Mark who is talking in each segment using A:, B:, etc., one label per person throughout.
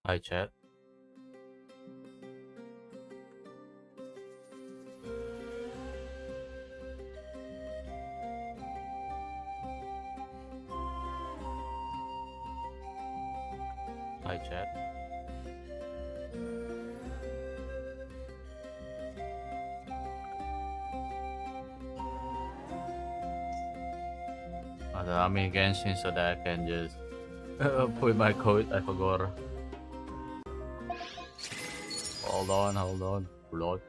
A: Hi, chat. Hi, chat. I'm in Genshin so that I can just put my code. I forgot. Hold on. Lord.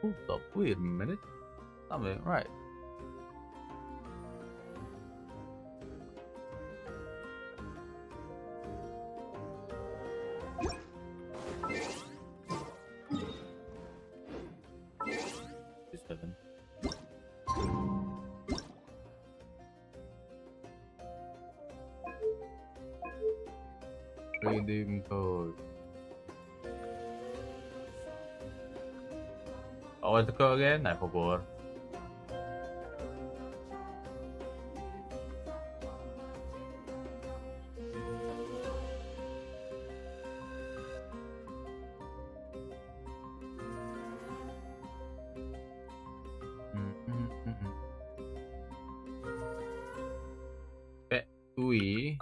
A: Hold up. Wait a minute. Something right. Seven. Redeem code. Oh, what's the code again? I forgot. Ui.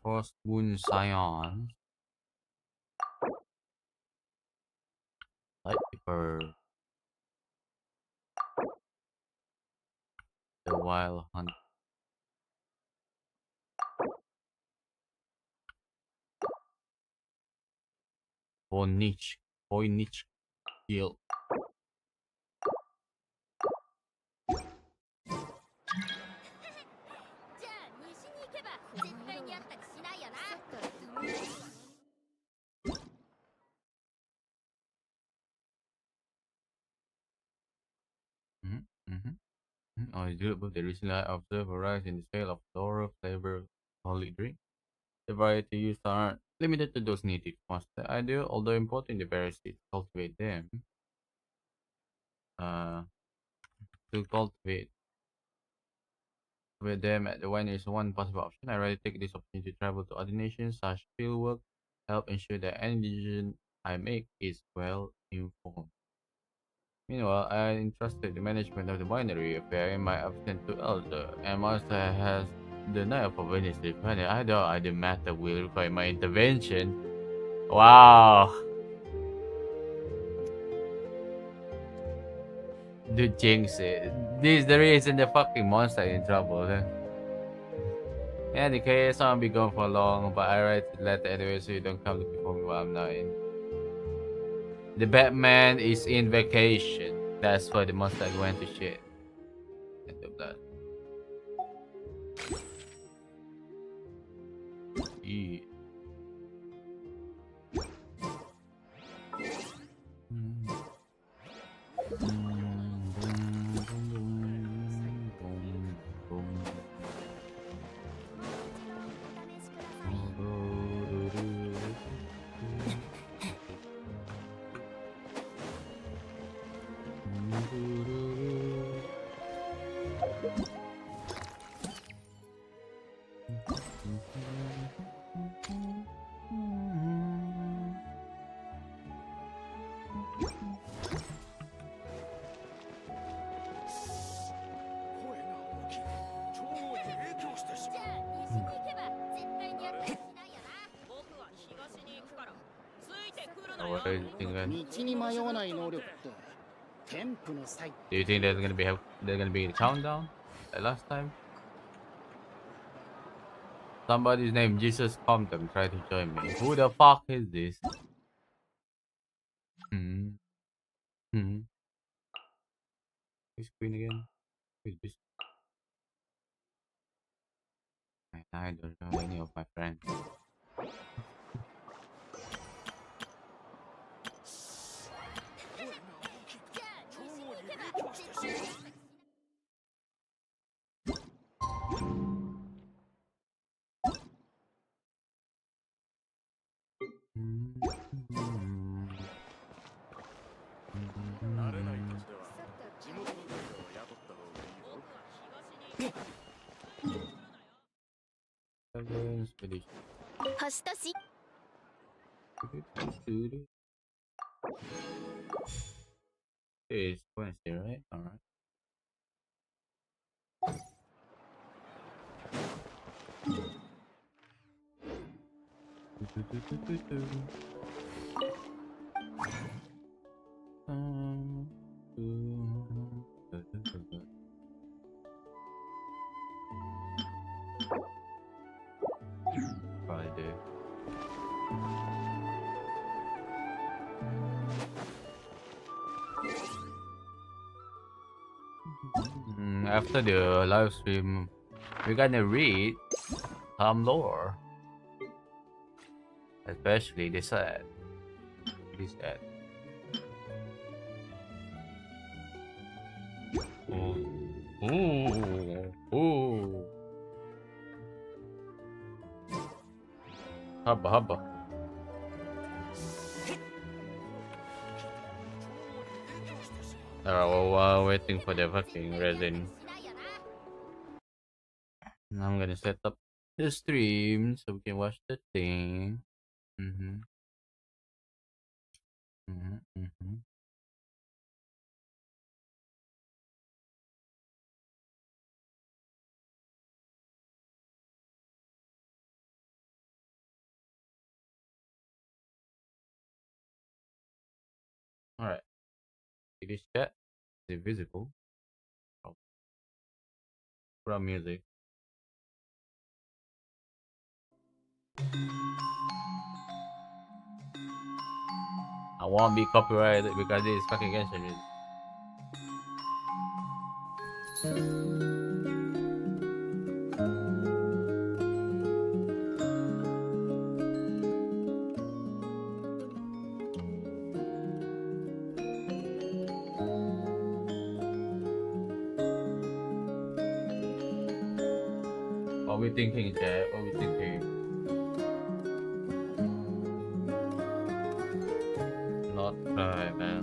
A: Cross Moon Scion. Lightkeeper. The Wild Hunt. Voynich Guild. Oh, it's good, but they recently observed a rise in the sale of floral flavored holy drink. The variety used aren't limited to those native ones. The idea, although importing the berries to uh, to cultivate with them at the winery is one possible option. I rather take this opportunity to travel to other nations, such fieldwork, help ensure that any decision I make is well informed. Meanwhile, I entrusted the management of the winery affair in my absence to Elder, and Master has the night of Venice dependent. I doubt the matter will require my intervention. Wow! Dude, jinx it. This is the reason the fucking monster in trouble. Huh? In any case, I won't be gone for long, but I write the letter anyway so you don't come looking for me while I'm not in. The Batman is in vacation. That's why the monster went to shit. Into blood. Yeah. What do you think, man? Do you think there's gonna be a countdown like last time? Somebody's name Jesus Compton tried to join me. Who the fuck is this? Hmm. Hmm. Who's Queen again? Who's this? I don't know any of my friends. Expedition. English. It's Wednesday, right? Alright. Friday. After the live stream, we're gonna read some lore, especially this ad. This ad. Ooh. Ooh. Ooh. Haba haba. Alright, while waiting for the fucking resin, I'm gonna set up the stream so we can watch the thing. Mm-hmm. Mm-hmm. Mm-hmm. Alright. It is chat. Is it visible? Oh, from music. I won't be copyrighted because this is fucking gangster music. What we thinking, chat? What we thinking? Not try, man.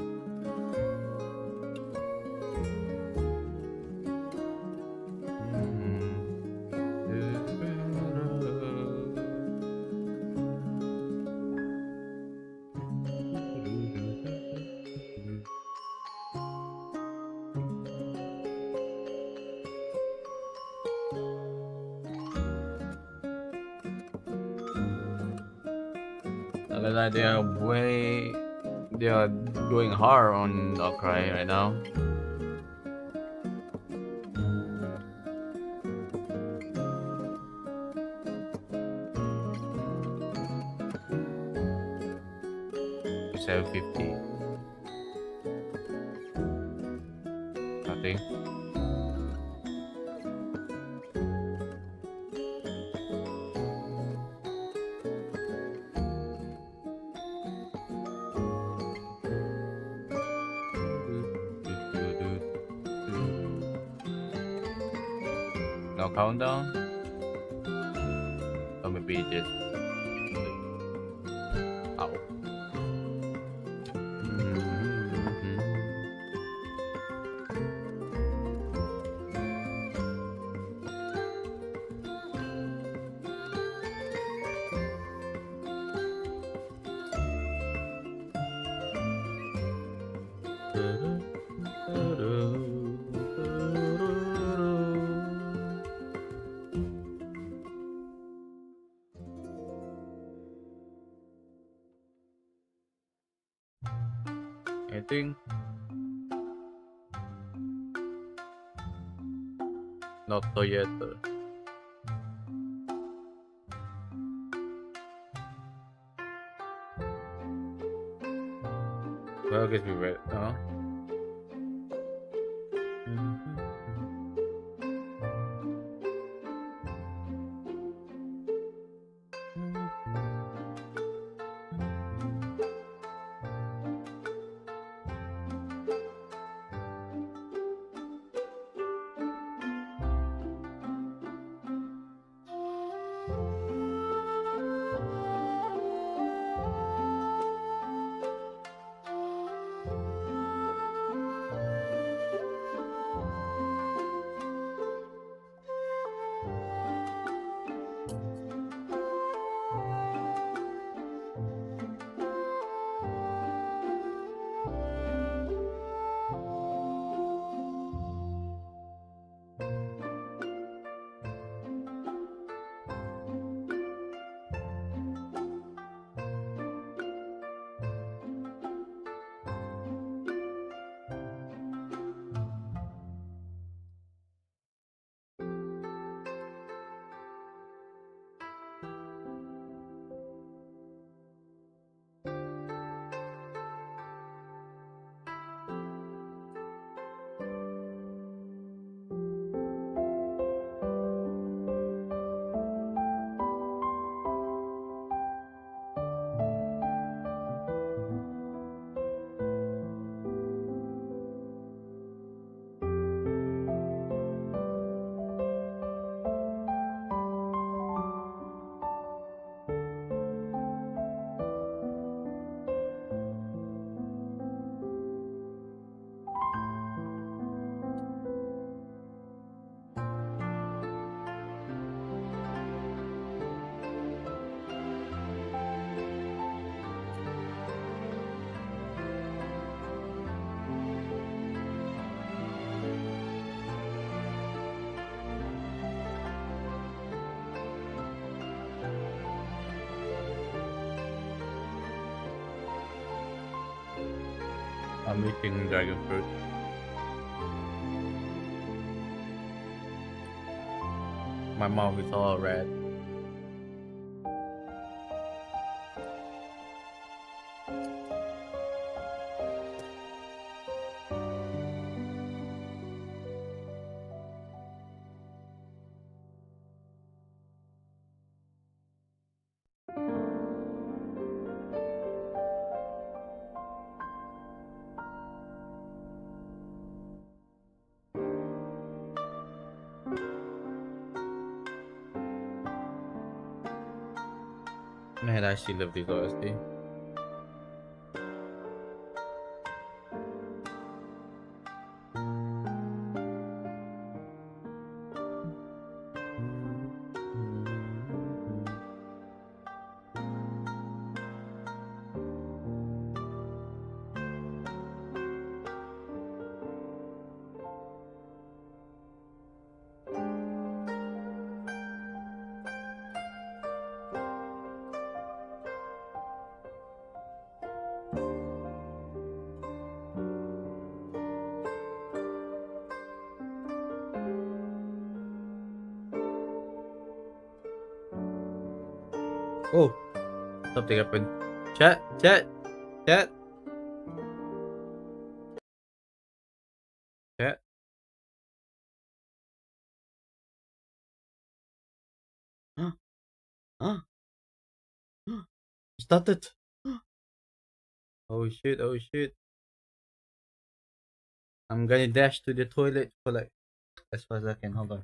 A: Like they are going hard on Nod-Krai right now. It's 750. I think. No countdown? Or maybe just. Ow. Anything? Not Toyota. Well, I guess we read. I'm eating dragon fruit. My mouth is all red. Man, I still love this OST. Oh, something happened. Chat, chat, chat, chat. Huh? Huh? Started. Oh shit, oh shit. I'm gonna dash to the toilet for like as fast as I can. Hold on.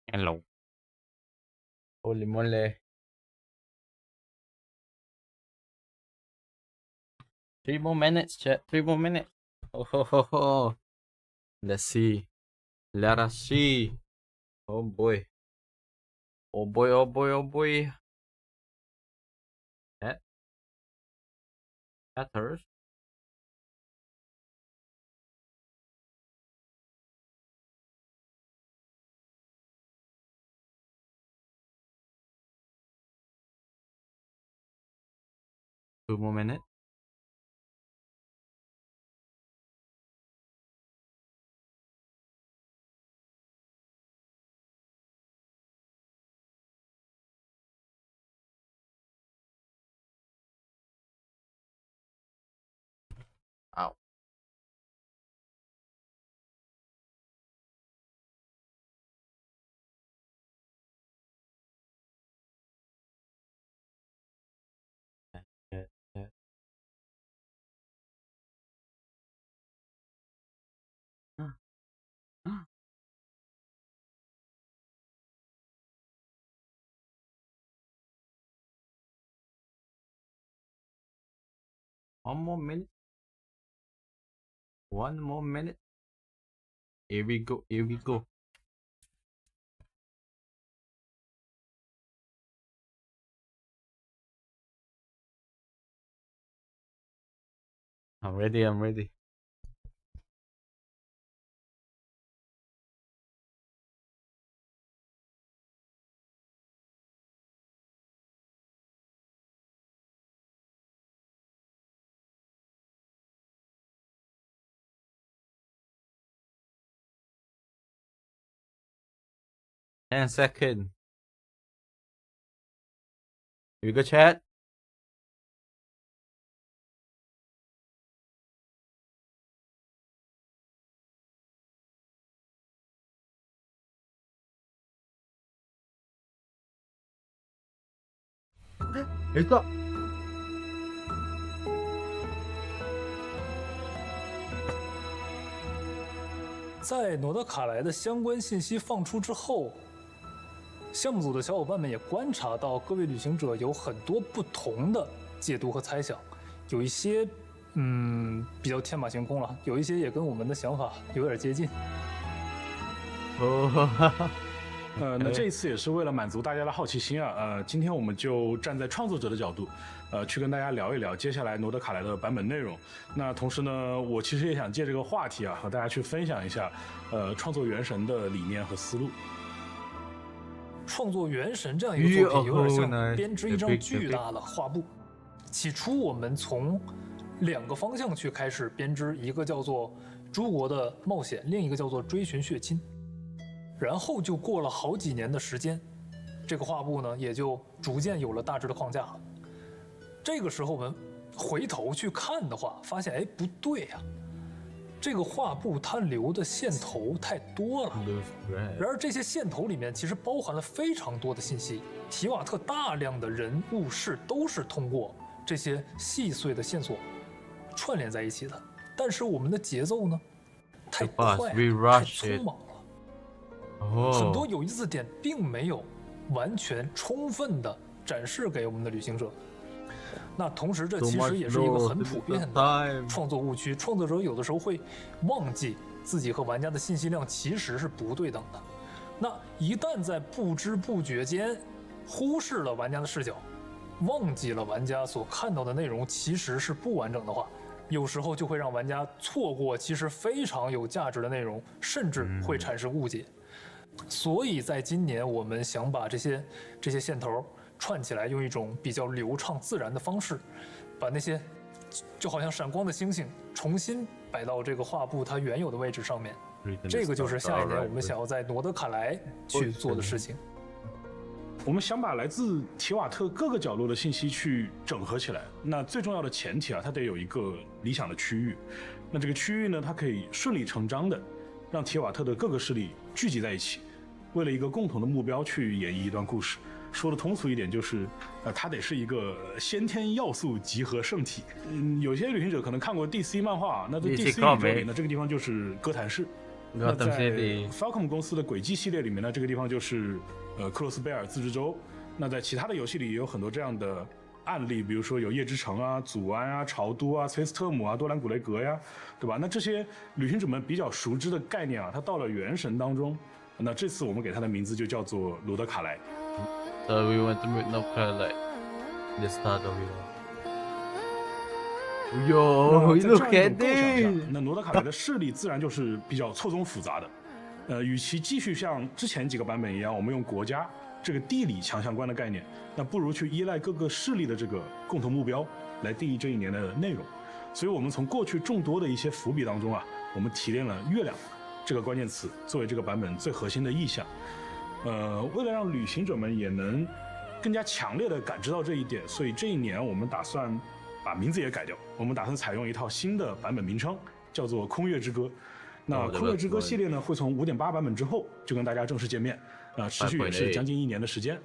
A: Hello. Holy moly. 3 more minutes, chat. 3 more minutes. Oh ho ho ho. Let's see. Let us see. Oh boy. Oh boy, oh boy, oh boy. That matters. 2 more minutes. Ow. One more minute. One more minute. Here we go. Here we go. I'm ready. I'm ready. And second. You go chat. It's up.
B: 在诺德卡莱的相关信息放出之后，项目组的小伙伴们也观察到各位旅行者有很多不同的解读和猜想，有一些比较天马行空了，有一些也跟我们的想法有点接近。
C: 那这一次也是为了满足大家的好奇心啊，今天我们就站在创作者的角度，去跟大家聊一聊接下来诺德卡莱的版本内容。那同时呢，我其实也想借这个话题啊，和大家去分享一下，创作《原神》的理念和思路。
B: 创作《原神》这样一个作品，有点像编织一张巨大的画布。起初我们从2个方向去开始编织，一个叫做诸国的冒险，另一个叫做追寻血亲。然后就过了好几年的时间，这个画布呢也就逐渐有了大致的框架了。这个时候我们回头去看的话，发现哎不对呀，这个画布它留的线头太多了。然而这些线头里面其实包含了非常多的信息，提瓦特大量的人物事都是通过这些细碎的线索串联在一起的。但是我们的节奏呢太快，太匆忙了。很多有意思点并没有完全充分的展示给我们的旅行者。那同时这其实也是一个很普遍的创作误区，创作者有的时候会忘记自己和玩家的信息量其实是不对等的。那一旦在不知不觉间忽视了玩家的视角，忘记了玩家所看到的内容其实是不完整的话，有时候就会让玩家错过其实非常有价值的内容，甚至会产生误解。所以在今年我们想把这些线头串起来，用一种比较流畅自然的方式，把那些就好像闪光的星星重新摆到这个画布它原有的位置上面。这个就是下一年我们想要在诺德卡莱去做的事情。
C: 我们想把来自提瓦特各个角落的信息去整合起来。那最重要的前提啊，它得有一个理想的区域。那这个区域呢，它可以顺理成章的让提瓦特的各个势力聚集在一起，为了一个共同的目标去演绎一段故事。说的通俗一点，就是它得是一个先天要素集合圣体。有些旅行者可能看过 DC 漫画，那在 DC 宇宙里呢，这个地方就是哥谭市。那在 Falcom 公司的轨迹系列里面呢，这个地方就是克罗斯贝尔自治州。那在其他的游戏里也有很多这样的案例，比如说有夜之城啊、祖安啊、朝都啊、崔斯特姆啊、多兰古雷格呀，对吧？那这些旅行者们比较熟知的概念啊，它到了原神当中，那这次我们给它的名字就叫做罗德卡莱。
A: So we want to make Nod-Krai the start of it. Yo, look at this.
C: 那罗德卡莱的势力自然就是比较错综复杂的。与其继续像之前几个版本一样，我们用国家这个地理强相关的概念，那不如去依赖各个势力的这个共同目标来定义这一年的内容。所以我们从过去众多的一些伏笔当中啊，我们提炼了月亮这个关键词作为这个版本最核心的意象。为了让旅行者们也能更加强烈的感知到这一点，所以这一年我们打算把名字也改掉，我们打算采用一套新的版本名称，叫做《空月之歌》。那《空月之歌》系列呢，会从5.8版本之后就跟大家正式见面，持续也是将近1年的时间。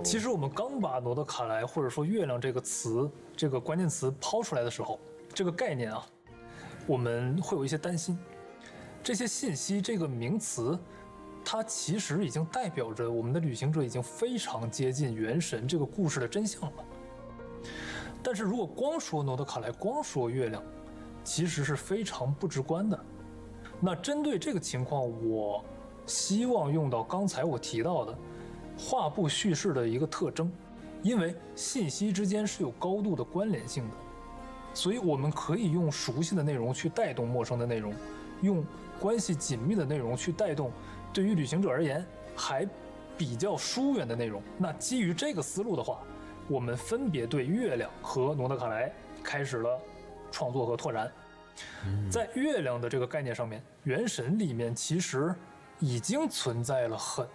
B: 其实我们刚把诺德卡莱或者说月亮这个词、这个关键词抛出来的时候，这个概念啊，我们会有一些担心。这些信息这个名词，它其实已经代表着我们的旅行者已经非常接近原神这个故事的真相了。但是如果光说诺德卡莱，光说月亮，其实是非常不直观的。那针对这个情况，我希望用到刚才我提到的画布叙事的一个特征，因为信息之间是有高度的关联性的，所以我们可以用熟悉的内容去带动陌生的内容，用关系紧密的内容去带动对于旅行者而言还比较疏远的内容。那基于这个思路的话，我们分别对月亮和诺德卡莱开始了创作和拓展。在月亮的这个概念上面，原神里面其实已经存在了很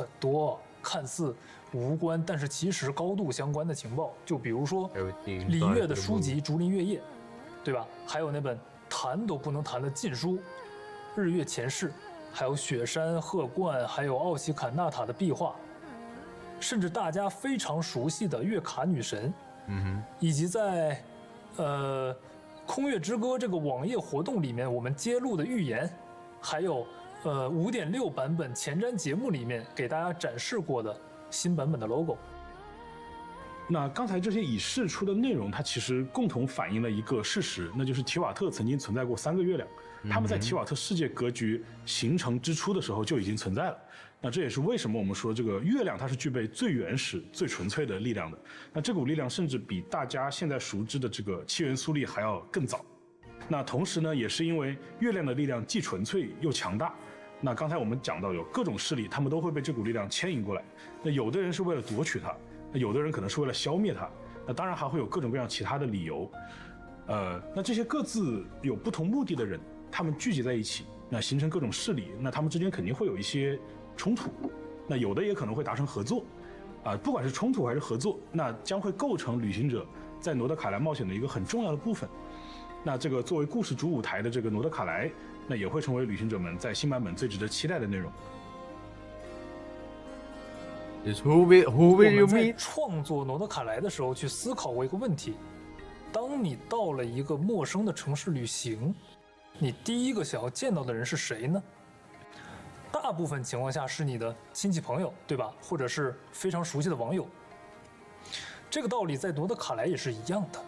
B: 多看似无关但是其实高度相关的情报，就比如说李月的书籍《竹林月夜》，对吧？还有那本谈都不能谈的禁书《日月前世》，还有雪山鹤冠，还有奥西坎纳塔的壁画，甚至大家非常熟悉的月卡女神，以及在空月之歌这个网页活动里面我们揭露的预言，还有5.6版本前瞻节目里面给大家展示过的新版本的 logo。
C: 那刚才这些已释出的内容，它其实共同反映了一个事实，那就是提瓦特曾经存在过3个月亮，他们在提瓦特世界格局形成之初的时候就已经存在了。那这也是为什么我们说这个月亮它是具备最原始、最纯粹的力量的。那这股力量甚至比大家现在熟知的这个7元素力还要更早。那同时呢，也是因为月亮的力量既纯粹又强大。那刚才我们讲到有各种势力，他们都会被这股力量牵引过来。那有的人是为了夺取它，那有的人可能是为了消灭它。那当然还会有各种各样其他的理由。那这些各自有不同目的的人，他们聚集在一起，那形成各种势力，那他们之间肯定会有一些冲突。那有的也可能会达成合作。不管是冲突还是合作，那将会构成旅行者在诺德卡莱冒险的一个很重要的部分。那这个作为故事主舞台的这个诺德卡莱，那也会成为旅行者们在新版本最值得期待的内容。
A: Who will you
B: 我们在
A: meet？
B: 创作诺德卡莱的时候去思考过一个问题：当你到了一个陌生的城市旅行，你第一个想要见到的人是谁呢？大部分情况下是你的亲戚朋友，对吧？或者是非常熟悉的网友。这个道理在诺德卡莱也是一样的。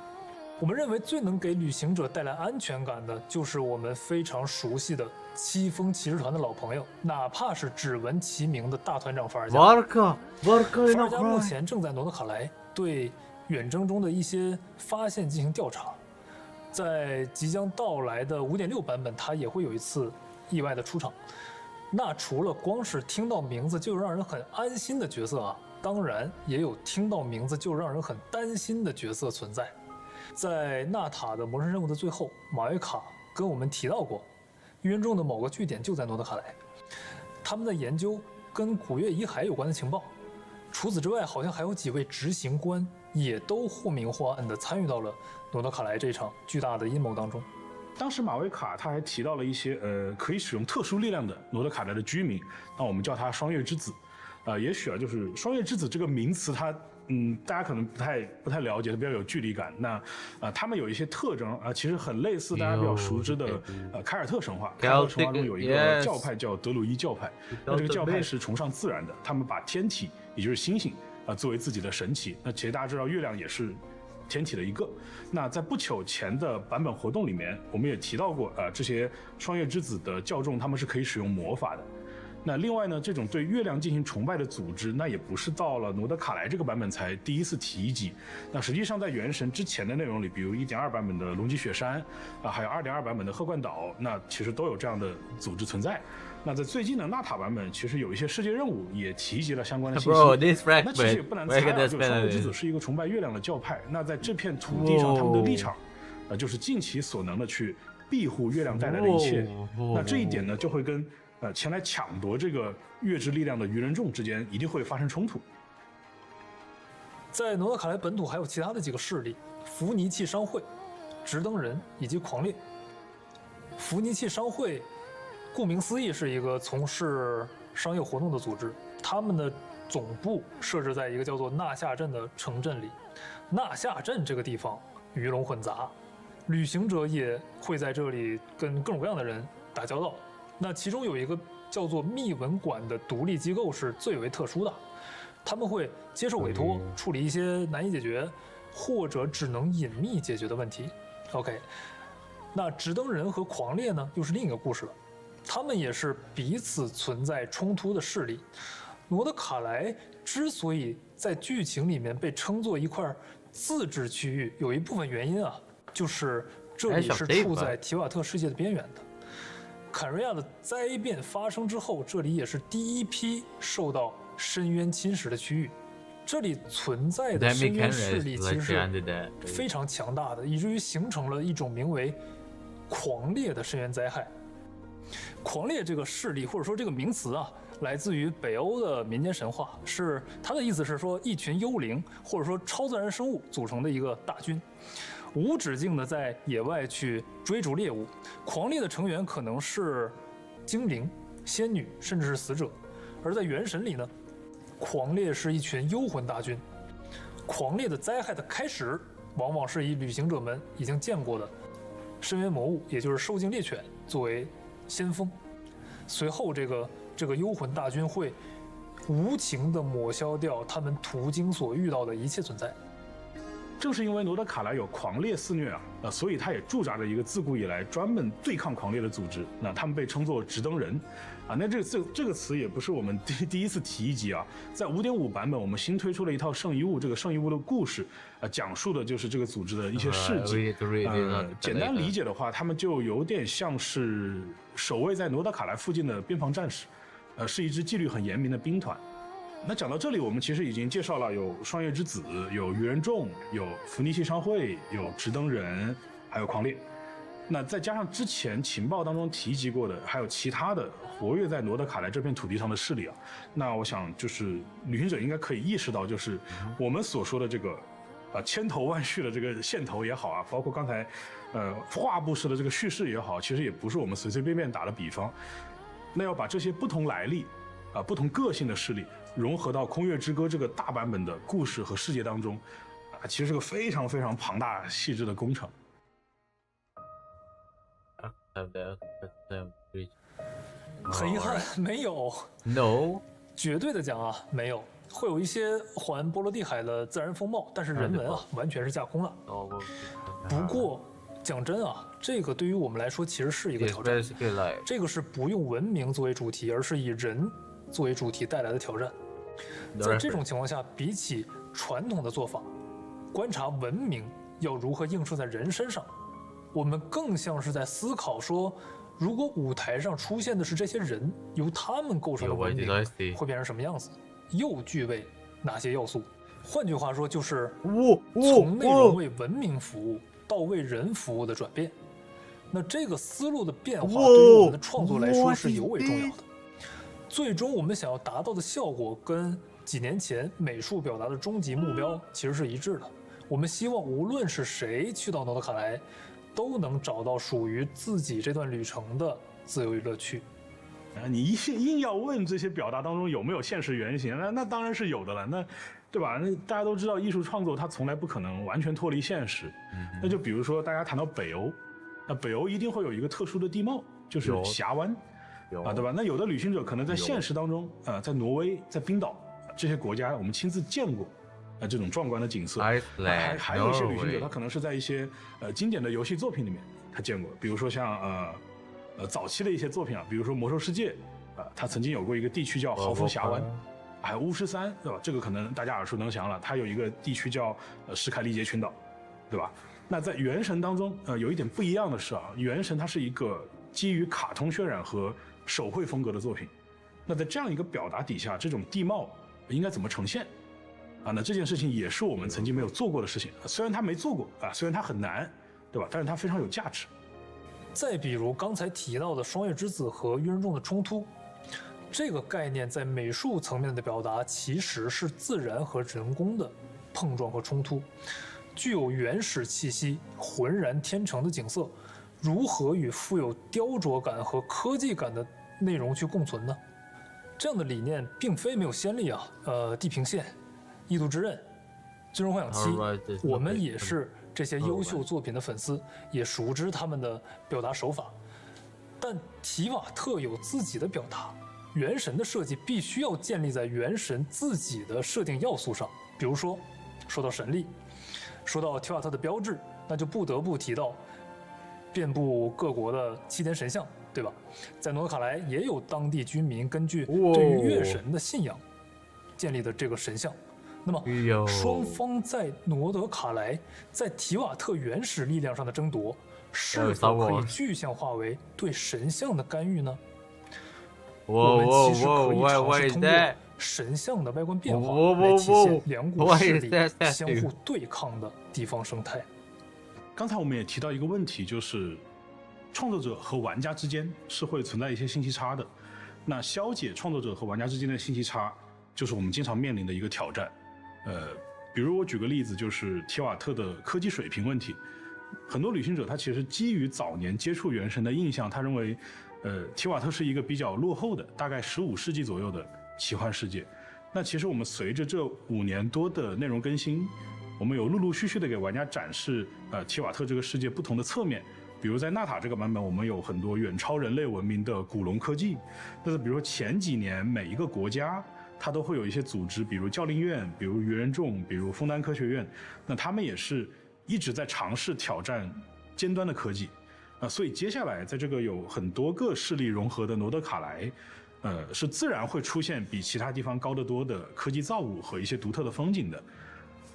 B: 我们认为最能给旅行者带来安全感的，就是我们非常熟悉的七风骑士团的老朋友，哪怕是只闻其名的大团长法尔加。法尔加目前正在诺德卡莱对远征中的一些发现进行调查，在即将到来的5.6版本，他也会有一次意外的出场。那除了光是听到名字就让人很安心的角色啊，当然也有听到名字就让人很担心的角色存在。在纳塔的魔神任务的最后，马维卡跟我们提到过，预言中的某个据点就在诺德卡莱，他们在研究跟古月遗骸有关的情报。除此之外，好像还有几位执行官也都或明或暗地参与到了诺德卡莱这场巨大的阴谋当中。
C: 当时马维卡他还提到了一些可以使用特殊力量的诺德卡莱的居民，那我们叫他双月之子。也许就是双月之子这个名词它大家可能不太了解，比较有距离感。那他们有一些特征其实很类似大家比较熟知的凯尔特神话。凯尔特神话中有一个教派叫德鲁伊教派，那这个教派是崇尚自然的，他们把天体也就是星星作为自己的神奇。那其实大家知道月亮也是天体的一个。那在不久前的版本活动里面，我们也提到过这些双月之子的教众他们是可以使用魔法的。那另外呢，这种对月亮进行崇拜的组织，那也不是到了诺德卡莱这个版本才第一次提及。那实际上在原神之前的内容里，比如1.2版本的龙脊雪山还有2.2版本的鹤冠岛，那其实都有这样的组织存在。那在最近的纳塔版本，其实有一些世界任务也提及了相关的信息。那其实也不难猜就是双月之子是一个崇拜月亮的教派。那在这片土地上，他们的立场就是尽其所能的去庇护月亮带来的一切。那这一点呢，就会跟前来抢夺这个月之力量的愚人众之间一定会发生冲突。
B: 在诺德卡莱本土还有其他的几个势力：福尼契商会、直登人以及狂猎。福尼契商会，顾名思义是一个从事商业活动的组织，他们的总部设置在一个叫做纳夏镇的城镇里。纳夏镇这个地方鱼龙混杂，旅行者也会在这里跟各种各样的人打交道。那其中有一个叫做密文馆的独立机构是最为特殊的，他们会接受委托处理一些难以解决或者只能隐秘解决的问题。OK， 那直登人和狂猎呢，又是另一个故事了。他们也是彼此存在冲突的势力。诺德卡莱之所以在剧情里面被称作一块自治区域，有一部分原因啊，就是这里是处在提瓦特世界的边缘的。坎瑞亚的灾变发生之后，这里也是第一批受到深渊侵蚀的区域。这里存在的深渊势力其实是非常强大的，以至于形成了一种名为狂猎的深渊灾害。狂猎这个势力或者说这个名词啊，来自于北欧的民间神话，是它的意思是说一群幽灵或者说超自然生物组成的一个大军，无止境的在野外去追逐猎物。狂猎的成员可能是精灵、仙女，甚至是死者。而在原神里呢，狂猎是一群幽魂大军。狂猎的灾害的开始，往往是以旅行者们已经见过的深渊魔物，也就是兽径猎犬作为先锋。随后这个幽魂大军会无情地抹消掉他们途经所遇到的一切存在。
C: 正是因为诺德卡莱有狂猎肆虐啊，所以他也驻扎着一个自古以来专门对抗狂猎的组织。那他们被称作直登人啊。那这个词也不是我们第一次提及啊，在 5.5 版本我们新推出了一套圣遗物，这个圣遗物的故事讲述的就是这个组织的一些事迹。简单理解的话，他们就有点像是守卫在诺德卡莱附近的边防战士，是一支纪律很严明的兵团。那讲到这里，我们其实已经介绍了有霜月之子，有鱼人众，有福尼契商会，有直登人，还有狂猎。那再加上之前情报当中提及过的，还有其他的活跃在诺德卡莱这片土地上的势力啊，那我想就是旅行者应该可以意识到，就是我们所说的这个千头万绪的这个线头也好啊，包括刚才画布式的这个叙事也好，其实也不是我们随随便便打的比方。那要把这些不同来历不同个性的势力融合到《空月之歌》这个大版本的故事和世界当中其实是个非常非常庞大细致的工程。
B: 很遗憾，没有。
A: No，
B: 绝对的讲啊，没有。会有一些环波罗的海的自然风貌，但是人文啊，完全是架空了。不过讲真啊，这个对于我们来说其实是一个挑战。这个是不用文明作为主题，而是以人作为主题带来的挑战。在这种情况下，比起传统的做法，观察文明要如何映射在人身上，我们更像是在思考说，如果舞台上出现的是这些人，由他们构成的文明会变成什么样子，又具备哪些要素？换句话说，就是从内容为文明服务到为人服务的转变。那这个思路的变化对于我们的创作来说是尤为重要的。最终我们想要达到的效果跟几年前美术表达的终极目标其实是一致的。我们希望无论是谁去到诺德卡莱，都能找到属于自己这段旅程的自由与乐趣。
C: 你硬要问这些表达当中有没有现实原型，那当然是有的了。那对吧？那大家都知道，艺术创作它从来不可能完全脱离现实。那就比如说，大家谈到北欧，那北欧一定会有一个特殊的地貌，就是峡湾对吧？那有的旅行者可能在现实当中在挪威、在冰岛这些国家，我们亲自见过这种壮观的景色。还有一些旅行者，他可能是在一些经典的游戏作品里面他见过，比如说像早期的一些作品啊，比如说《魔兽世界》它曾经有过一个地区叫豪风峡湾。还有巫师三，对吧？这个可能大家耳熟能详了。它有一个地区叫史凯利杰群岛，对吧？那在原神当中，有一点不一样的是原神它是一个基于卡通渲染和手绘风格的作品。那在这样一个表达底下，这种地貌应该怎么呈现那这件事情也是我们曾经没有做过的事情。虽然它没做过虽然它很难，对吧？但是它非常有价值。
B: 再比如刚才提到的霜月之子和鱼人众的冲突。这个概念在美术层面的表达其实是自然和人工的，碰撞和冲突，具有原始气息、浑然天成的景色，如何与富有雕琢感和科技感的内容去共存呢？这样的理念并非没有先例啊，地平线、异度之刃、最终幻想七，我们也是这些优秀作品的粉丝，也熟知他们的表达手法。但提瓦特有自己的表达，原神的设计必须要建立在原神自己的设定要素上。比如说到神力，说到提瓦特的标志，那就不得不提到遍布各国的7天神像，对吧？在诺德卡莱也有当地居民根据对于月神的信仰建立的这个神像。那么双方在诺德卡莱在提瓦特原始力量上的争夺，是否可以具象化为对神像的干预呢？我们其实可以尝试通过神像的外观变化来体现两股势力相互对抗的地方生态。
C: 刚才我们也提到一个问题，就是创作者和玩家之间是会存在一些信息差的。那消解创作者和玩家之间的信息差，就是我们经常面临的一个挑战。比如我举个例子，就是提瓦特的科技水平问题。很多旅行者他其实基于早年接触原神的印象，他认为，提瓦特是一个比较落后的，大概15世纪左右的奇幻世界。那其实我们随着这5年多的内容更新，我们有陆陆续续的给玩家展示，提瓦特这个世界不同的侧面。比如在纳塔这个版本，我们有很多远超人类文明的古龙科技。但是比如说前几年每一个国家，它都会有一些组织，比如教令院，比如愚人众，比如枫丹科学院，那他们也是一直在尝试挑战尖端的科技。所以接下来在这个有很多个势力融合的诺德卡莱，是自然会出现比其他地方高得多的科技造物和一些独特的风景的。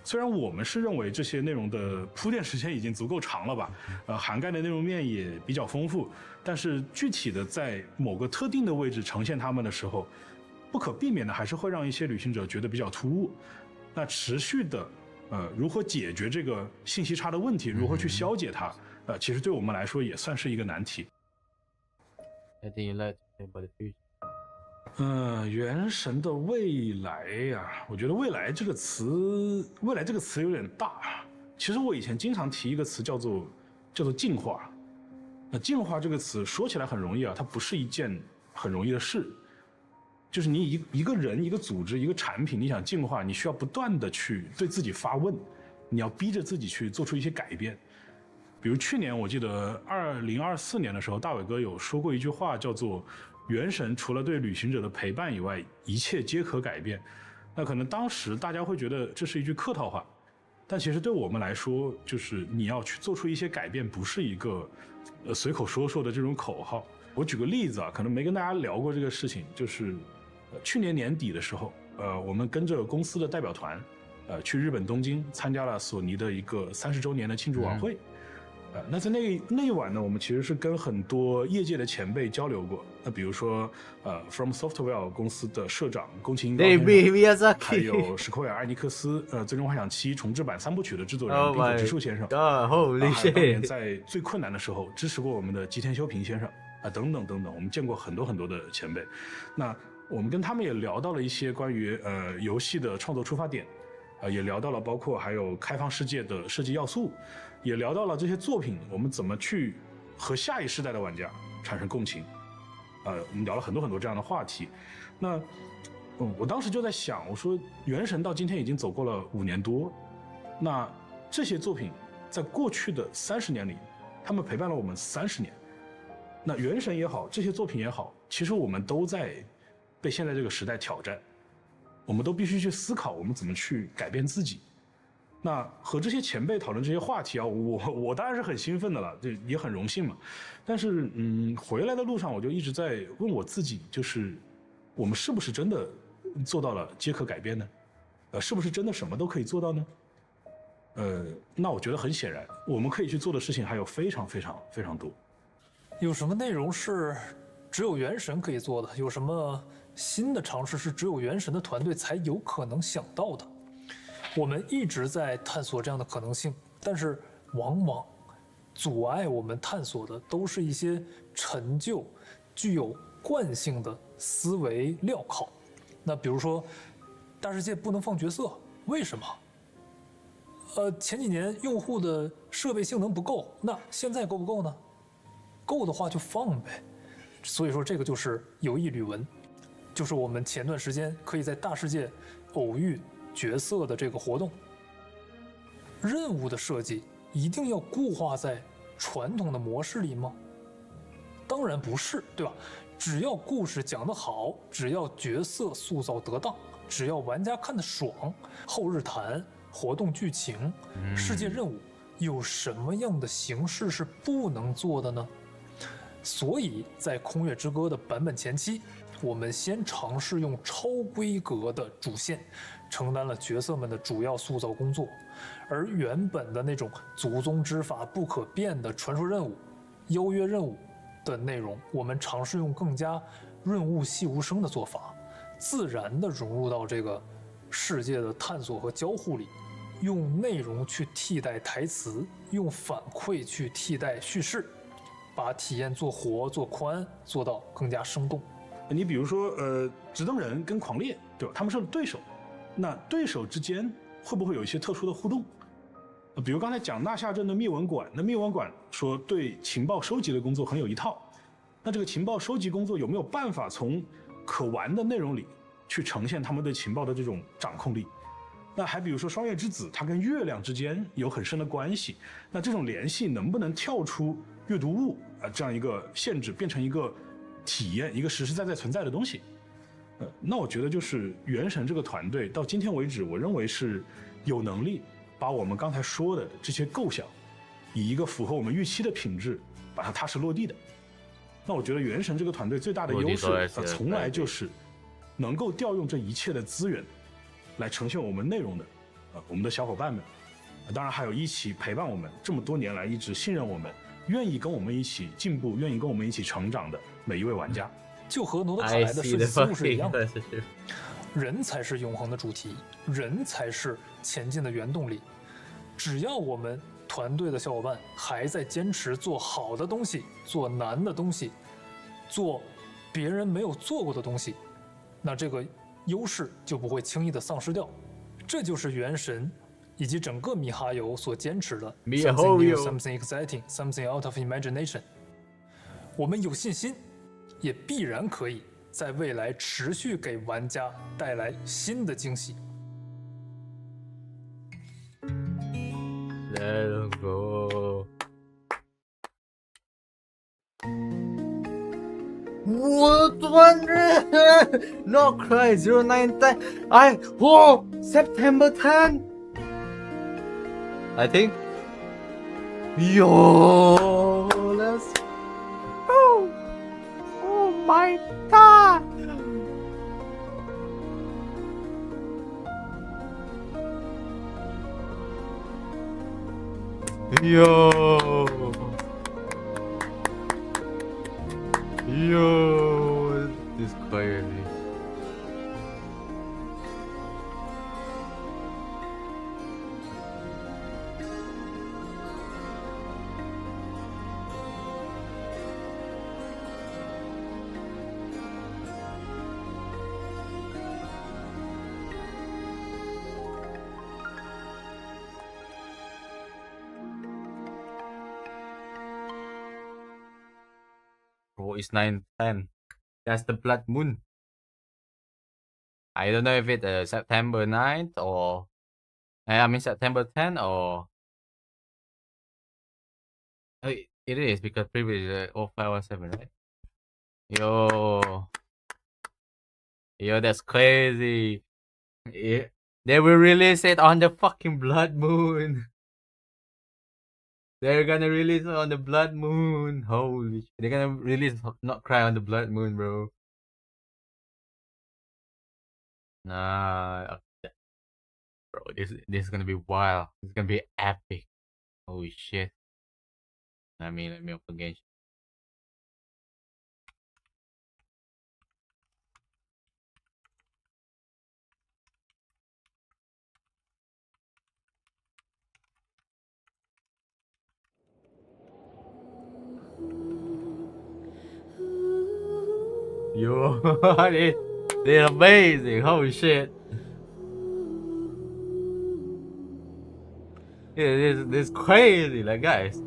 C: 虽然我们是认为这些内容的铺垫时间已经足够长了吧，涵盖的内容面也比较丰富，但是具体的在某个特定的位置呈现它们的时候，不可避免的还是会让一些旅行者觉得比较突兀。那持续的如何解决这个信息差的问题，如何去消解它，其实对我们来说也算是一个难题。原神的未来呀，我觉得未来这个词有点大。其实我以前经常提一个词叫做进化。那进化这个词说起来很容易啊，它不是一件很容易的事。就是你一个人、一个组织、一个产品，你想进化，你需要不断的去对自己发问，你要逼着自己去做出一些改变。比如去年我记得2024年的时候，大伟哥有说过一句话，叫做原神除了对旅行者的陪伴以外，一切皆可改变。那可能当时大家会觉得这是一句客套话，但其实对我们来说，就是你要去做出一些改变，不是一个随口说的这种口号。我举个例子啊，可能没跟大家聊过这个事情，就是去年年底的时候，我们跟着公司的代表团，去日本东京参加了索尼的一个30周年的庆祝晚会。那在那一晚呢，我们其实是跟很多业界的前辈交流过。那比如说，From Software 公司的社长宫崎英高先生，还有史克威尔艾尼克斯最终幻想7重制版3部曲的制作人滨口直树先生，还有当年在最困难的时候支持过我们的吉田修平先生等等等等，我们见过很多很多的前辈。那我们跟他们也聊到了一些关于游戏的创作出发点，也聊到了包括还有开放世界的设计要素。也聊到了这些作品我们怎么去和下一世代的玩家产生共情，我们聊了很多很多这样的话题。那我当时就在想，我说原神到今天已经走过了5年多，那这些作品在过去的30年里，他们陪伴了我们30年。那原神也好，这些作品也好，其实我们都在被现在这个时代挑战，我们都必须去思考我们怎么去改变自己。那和这些前辈讨论这些话题啊，我当然是很兴奋的了，这也很荣幸嘛。但是回来的路上我就一直在问我自己，就是我们是不是真的做到了皆可改变呢？是不是真的什么都可以做到呢？那我觉得很显然，我们可以去做的事情还有非常非常非常多。
B: 有什么内容是只有原神可以做的？有什么新的尝试是只有原神的团队才有可能想到的？我们一直在探索这样的可能性，但是往往阻碍我们探索的都是一些陈旧、具有惯性的思维镣铐。那比如说，大世界不能放角色，为什么？前几年用户的设备性能不够，那现在够不够呢？够的话就放呗。所以说这个就是有一缕闻，就是我们前段时间可以在大世界偶遇角色的这个活动。任务的设计一定要固化在传统的模式里吗？当然不是，对吧？只要故事讲得好，只要角色塑造得当，只要玩家看得爽，后日谈、活动剧情、世界任务，有什么样的形式是不能做的呢？所以在《空月之歌》的版本前期，我们先尝试用超规格的主线承担了角色们的主要塑造工作，而原本的那种祖宗之法不可变的传说任务、邀约任务的内容，我们尝试用更加润物细无声的做法，自然地融入到这个世界的探索和交互里，用内容去替代台词，用反馈去替代叙事，把体验做活、做宽，做到更加生动。
C: 你比如说，直登人跟狂猎，对吧？他们是对手，那对手之间会不会有一些特殊的互动？比如刚才讲纳夏镇的灭文馆，那灭文馆说对情报收集的工作很有一套，那这个情报收集工作有没有办法从可玩的内容里去呈现他们对情报的这种掌控力？那还比如说双月之子，它跟月亮之间有很深的关系，那这种联系能不能跳出阅读物这样一个限制，变成一个体验，一个实实在在存在的东西？那我觉得就是原神这个团队到今天为止，我认为是有能力把我们刚才说的这些构想，以一个符合我们预期的品质，把它踏实落地的。那我觉得原神这个团队最大的优势，从来就是能够调用这一切的资源，来呈现我们内容的，我们的小伙伴们，当然还有一起陪伴我们这么多年来一直信任我们，愿意跟我们一起进步，愿意跟我们一起成长的每一位玩家。
B: 就和诺德卡莱的设计思路是一样的，人才是永恒的主题，人才是前进的原动力。只要我们团队的小伙伴还在坚持做好的东西，做难的东西，做别人没有做过的东西，那这个优势就不会轻易的丧失掉。这就是原神以及整个米哈游所坚持的 something new, something exciting, something out of imagination。我们有信心，也必然可以在未来持续给玩家带来新的惊喜。
A: Let's go. What one? Nod-Krai 0910. September 10. I think. Yo, let's go. Oh my god. Yo, this is crazy. Oh, it's 9/10. That's the blood moon. I don't know if it's September 9th or I mean September 10 or it is because previously 0517, right? Yo, that's crazy. Yeah, they will release it on the fucking blood moon. They're gonna release it on the blood moon. Holy shit. They're gonna release Nod-Krai on the blood moon, bro. Nah, bro, this is gonna be wild. It's gonna be epic. Holy shit. Let me open game. Yo, they're amazing. Holy shit. This crazy, like guys.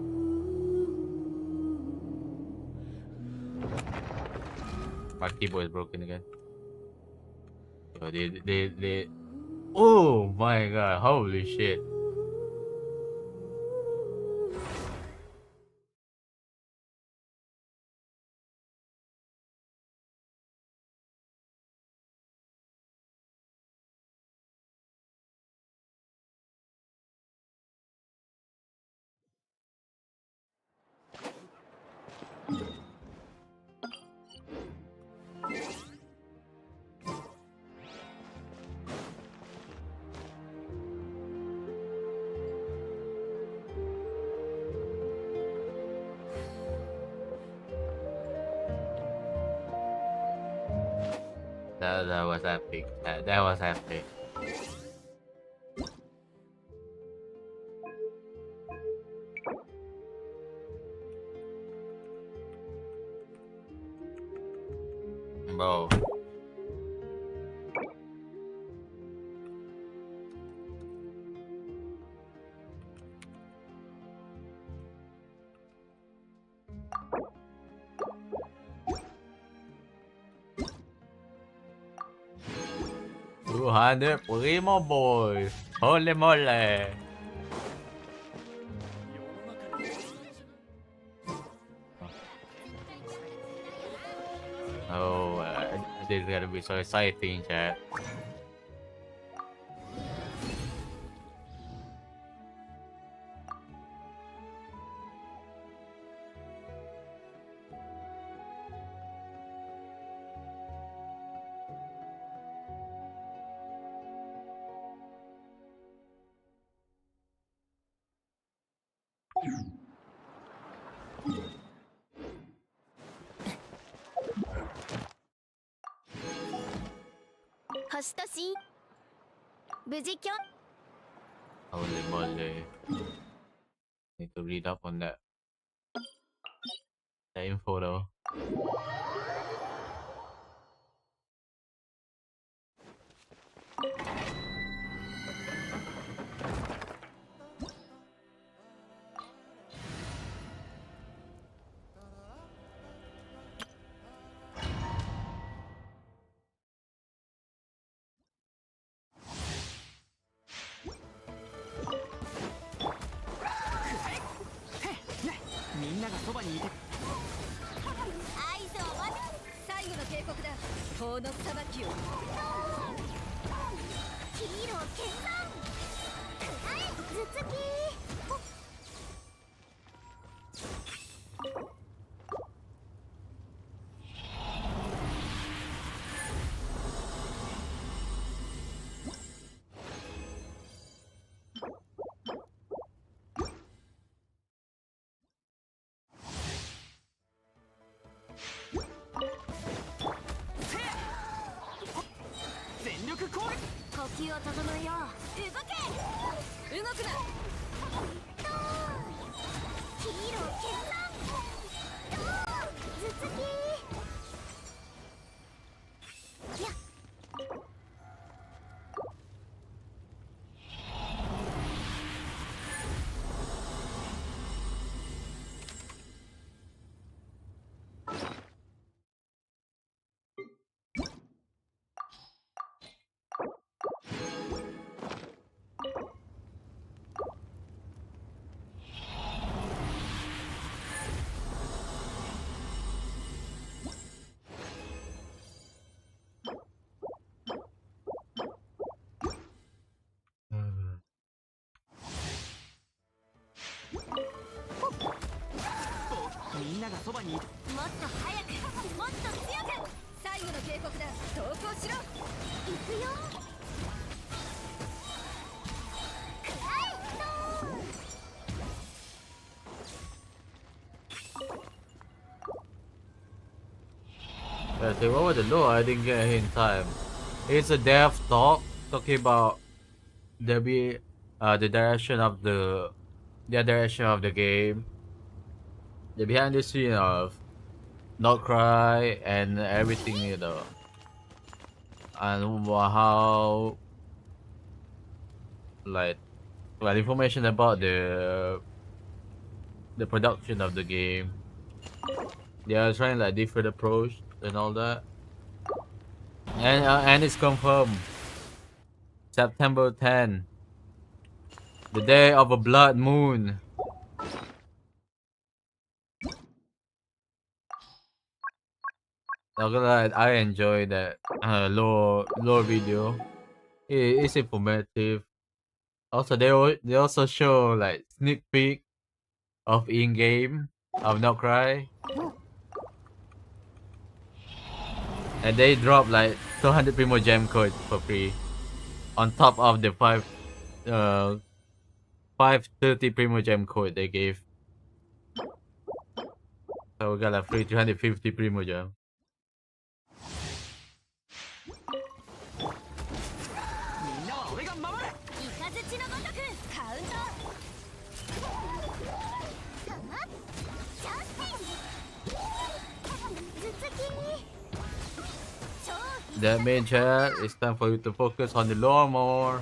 A: My keyboard is broken again. Yo, they. Oh my god! Holy shit! That was epic. That was epic. Bro. $200 Primo boys. Holy moly. Oh, this is gonna be so exciting, chat. Holy moly. Need to read up on that info though. See, what was the lore? I didn't get here in time. It's a dev talk talking about the direction of the direction of the game, the behind the scene of Nod-Krai and everything, you know, and how like well, information about the production of the game. They are trying like different approach and all that, and it's confirmed September 10, the day of a blood moon. I enjoy that lore video. It's informative. Also, they also show like sneak peek of in game of Nod-Krai, and they drop like 200 Primo Gem codes for free on top of the 530 Primo Gem code they gave. So we got like free 350 Primo Gem. That main chat, it's time for you to focus on the lore more.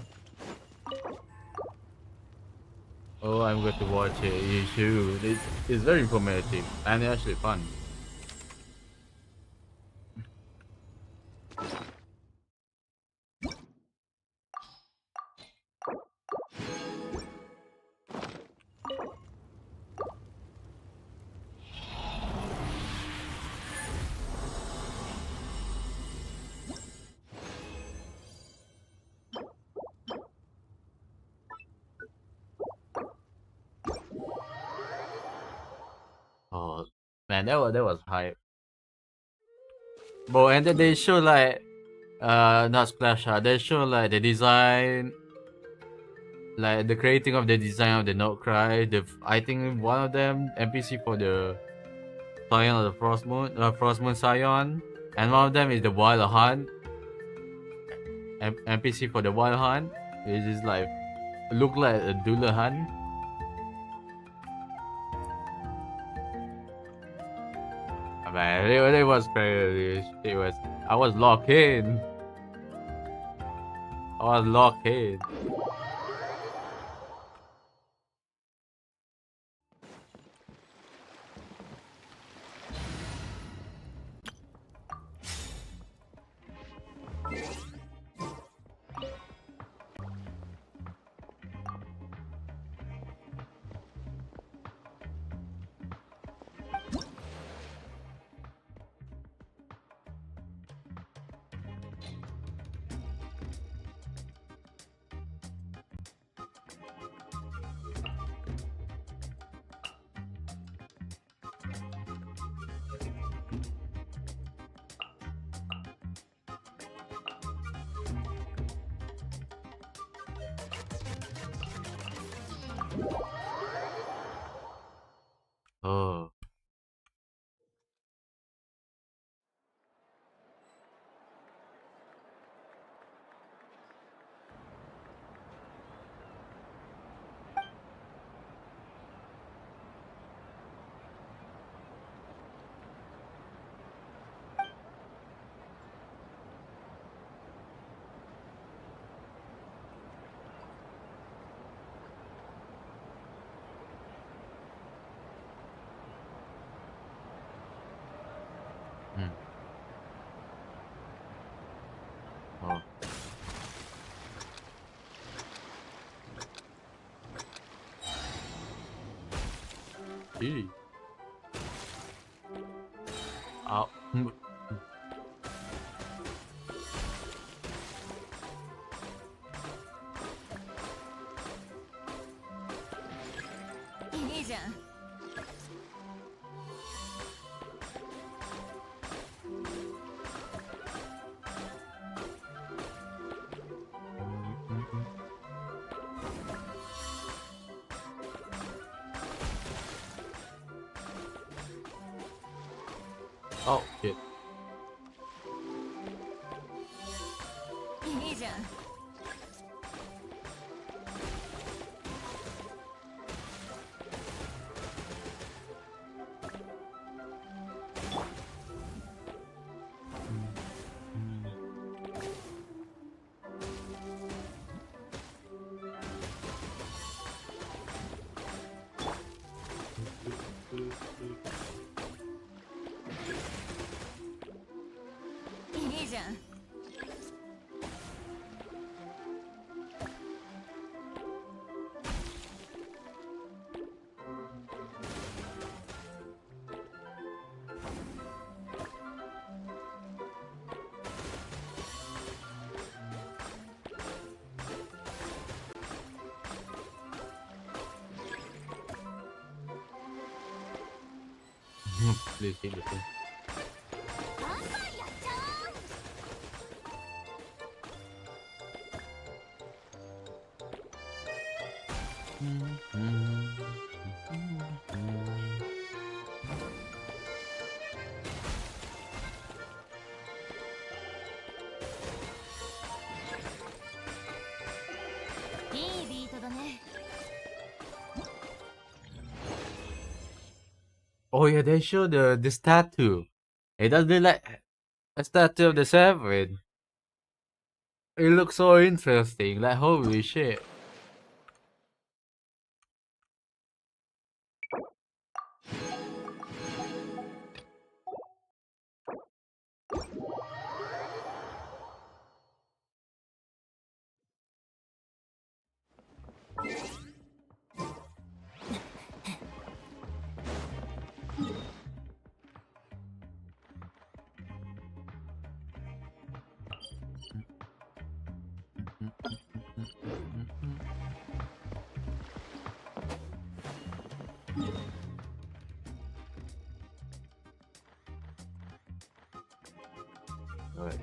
A: Oh, I'm going to watch it. You should. It's very informative and actually fun. Oh man, that was hype. But and then they show like not splash art. They show like the design, like the creating of the design of the Nod-Krai. I think one of them NPC for the Scion of the Frost Moon Scion, and one of them is the Wild Hunt. NPC for the Wild Hunt, which is like look like a Dullahan. Man, it was crazy. It was. I was locked in. I was locked in. Oh. Hmm. Oh. Gee. Ow. Oh shit. Please hit the thing. Oh yeah, they show the statue. It does look like a statue of the Seven. It looks so interesting. Like holy shit. Alright.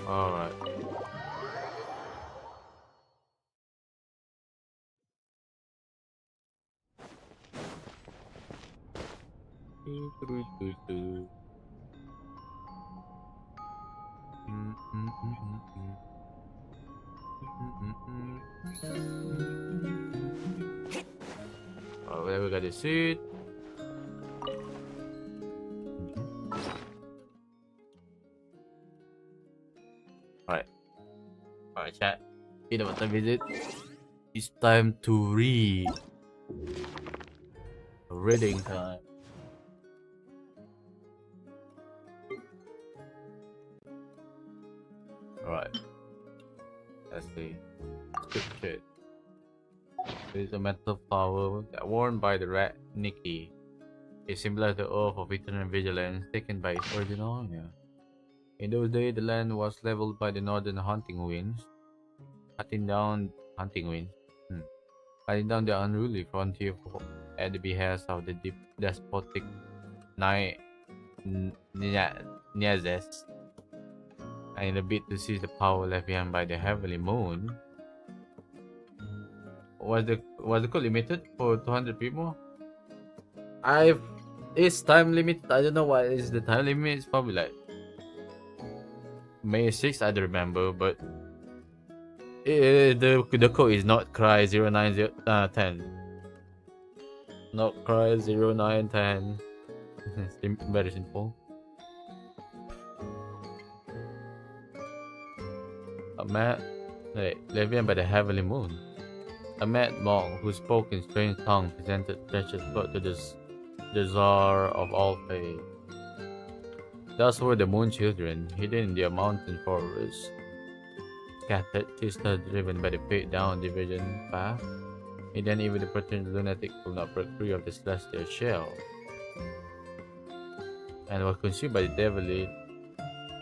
A: Alright. Oh, there we got the suit. Alright. Alright, chat. You know what time is it? It's time to read. Reading time. Alright. Let's see. Scripture. There is a metal flower that worn by the rat Nikki. It symbolizes the oath of eternal vigilance taken by its original owner. In those days, the land was leveled by the northern hunting winds, cutting down cutting down the unruly frontier at the behest of the despotic Niazes. And in a bid to seize the power left behind by the heavenly moon, was the code limited for 200 people? It's time limit. I don't know what is the time limit. It's probably like May 6th. I don't remember, but the code is Nod-Krai 09010. Nod-Krai 0910. Very simple. A mad, Levian by the heavenly moon. A mad monk who spoke in strange tongue presented precious blood to the Tsar of all faith. Thus were the moon children, hidden in their mountain forests, scattered, twisted, driven by the fate down division path. And then even the pretended lunatic could not break free of the celestial shell, and was consumed by the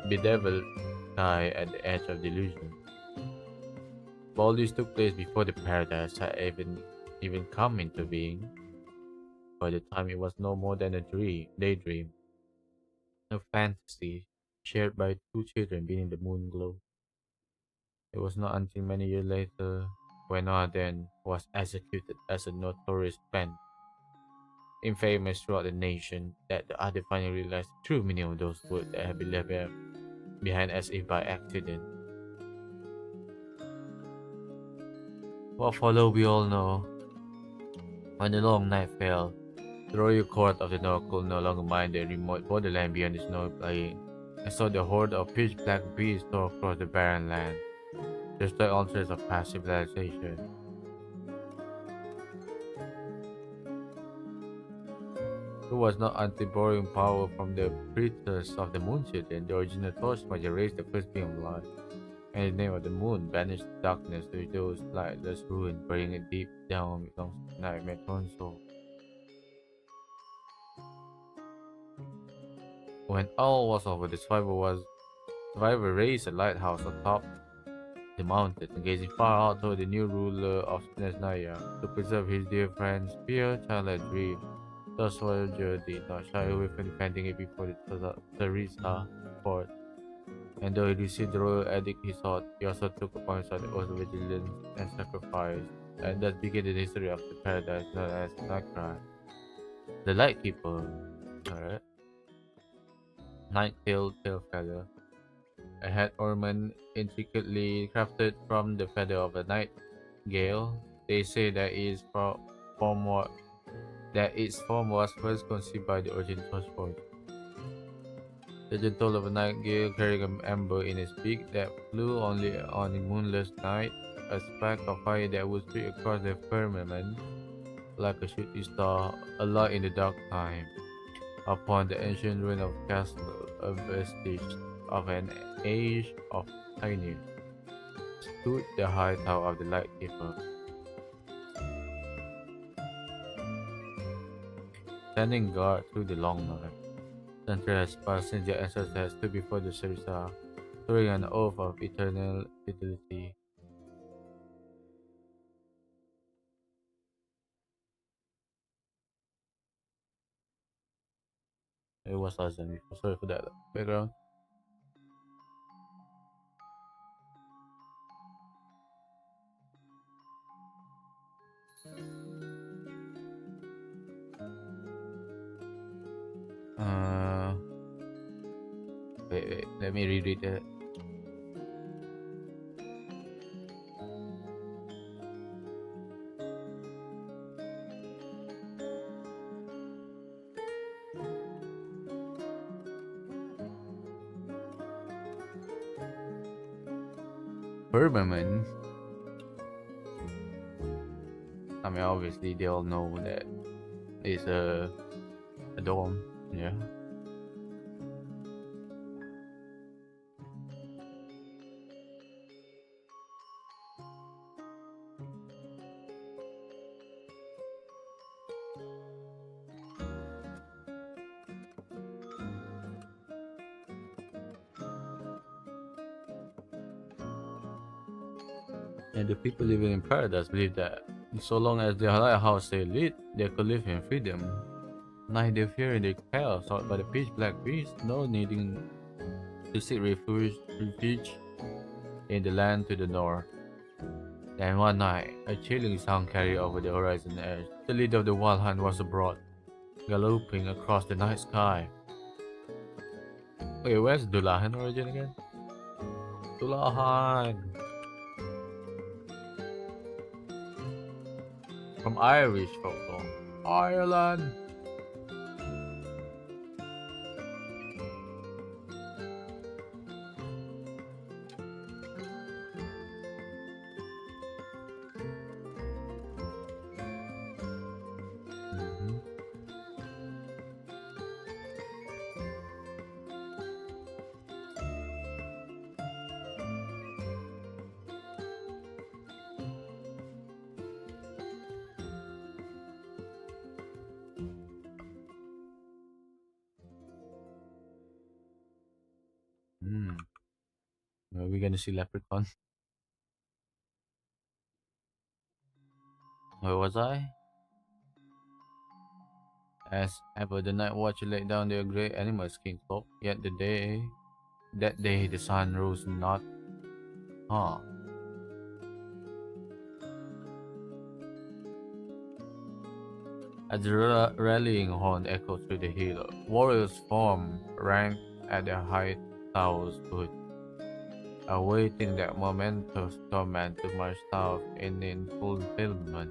A: bedeviled sky at the edge of delusion. All this took place before the paradise had even come into being. By the time it was no more than a daydream, a fantasy shared by two children beneath the moon glow. It was not until many years later, when Arden was executed as a notorious pen, infamous throughout the nation, that the other finally realized the true meaning of those words that had been left behind as if by accident. What followed we all know. When the long night fell, the royal court of the North could no longer mind the remote borderland beyond the snow plain, and saw the horde of pitch black beasts tore across the barren land. Just like all sorts of past civilization. It was not until borrowing power from the preachers of the moon city, the original torchlight erased the first beam of light, and the name of the moon banished darkness to those lightless ruins, burying it deep down belongs to nightmare torn soul. When all was over, the survivor raised a lighthouse atop the mountain, gazing far out toward the new ruler of Nesnaya to preserve his dear friend's pure childlike dream. The soldier did not shy away from defending it before the Teresa fort, and though he received the royal edict he sought, he also took upon himself the oath of vigilance and sacrifice, and thus began the history of the paradise known as Nod-Krai. The Lightkeeper, alright, Night-tailed Tailfeather, a head ornament intricately crafted from the feather of a nightingale. They say that form what that its form was first conceived by the original torchwood. Legend told of a nightingale carrying an ember in its beak that flew only on a moonless night, a spark of fire that would streak across the firmament like a shooting star, a light in the dark time. Upon the ancient ruin of castle, a vestige of an age of pioneers, stood the high tower of the Lightkeeper. Standing guard through the long night, centuries passed since their ancestors stood before the Sarisa, swearing an oath of eternal fidelity. It was awesome before. Sorry for that background. Uh, wait, let me reread it. Firmament. I mean, obviously they all know that it's a dome. Yeah. And the people living in paradise believe that so long as their lighthouse stay lit, they could live in freedom. Neither fearing the chaos sought by the pitch black beast, nor needing to seek refuge in the land to the north. Then one night, a chilling sound carried over the horizon edge. The leader of the wild hunt was abroad, galloping across the night sky. Wait, where's Dulahan origin again? Dulahan! From Irish folklore. Ireland! Mhm. Mm. Are we gonna see Leprechaun? Where was I? As ever, the night watcher laid down their grey animal skin cloak. Yet that day, the sun rose not. Huh. As the rallying horn echoed through the hill, warriors formed ranked at the high tower's foot, awaiting that momentous command to march south in fulfillment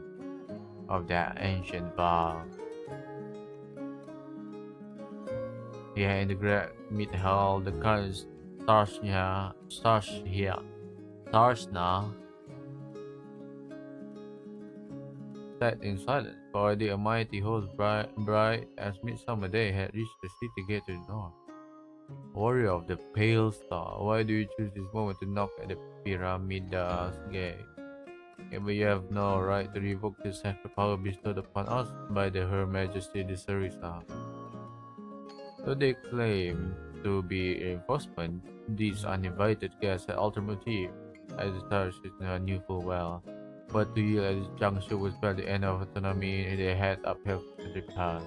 A: of their ancient vow. Here in the great mid hall, the current stars here Tarsna sat in silence, for already a mighty host bright as midsummer day had reached the city gate to the north. Warrior of the Pale Star, why do you choose this moment to knock at the Pyramida's gate? But you have no right to revoke the sacred power bestowed upon us by Her Majesty the Sarisa. Though they claim to be reinforcement, these uninvited guests had ultimate motive, as the Tarshis knew full well. But to yield at this juncture was by the end of autonomy they had upheld to the past.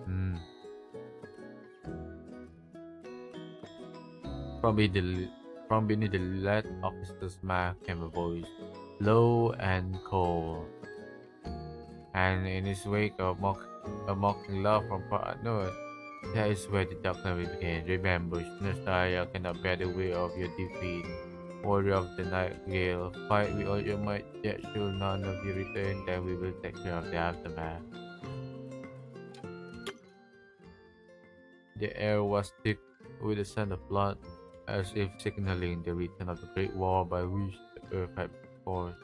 A: Hmm. From beneath the lead officer's mask came a voice, low and cold. And in his wake, a mocking laugh from far unknown. That is where the darkness began. Remember, Nastaya cannot bear the weight of your defeat. Warrior of the Nightingale, fight with all your might, yet should none of you return, then we will take care of the aftermath. The air was thick with the scent of blood, as if signaling the return of the great war by which the earth had been forced.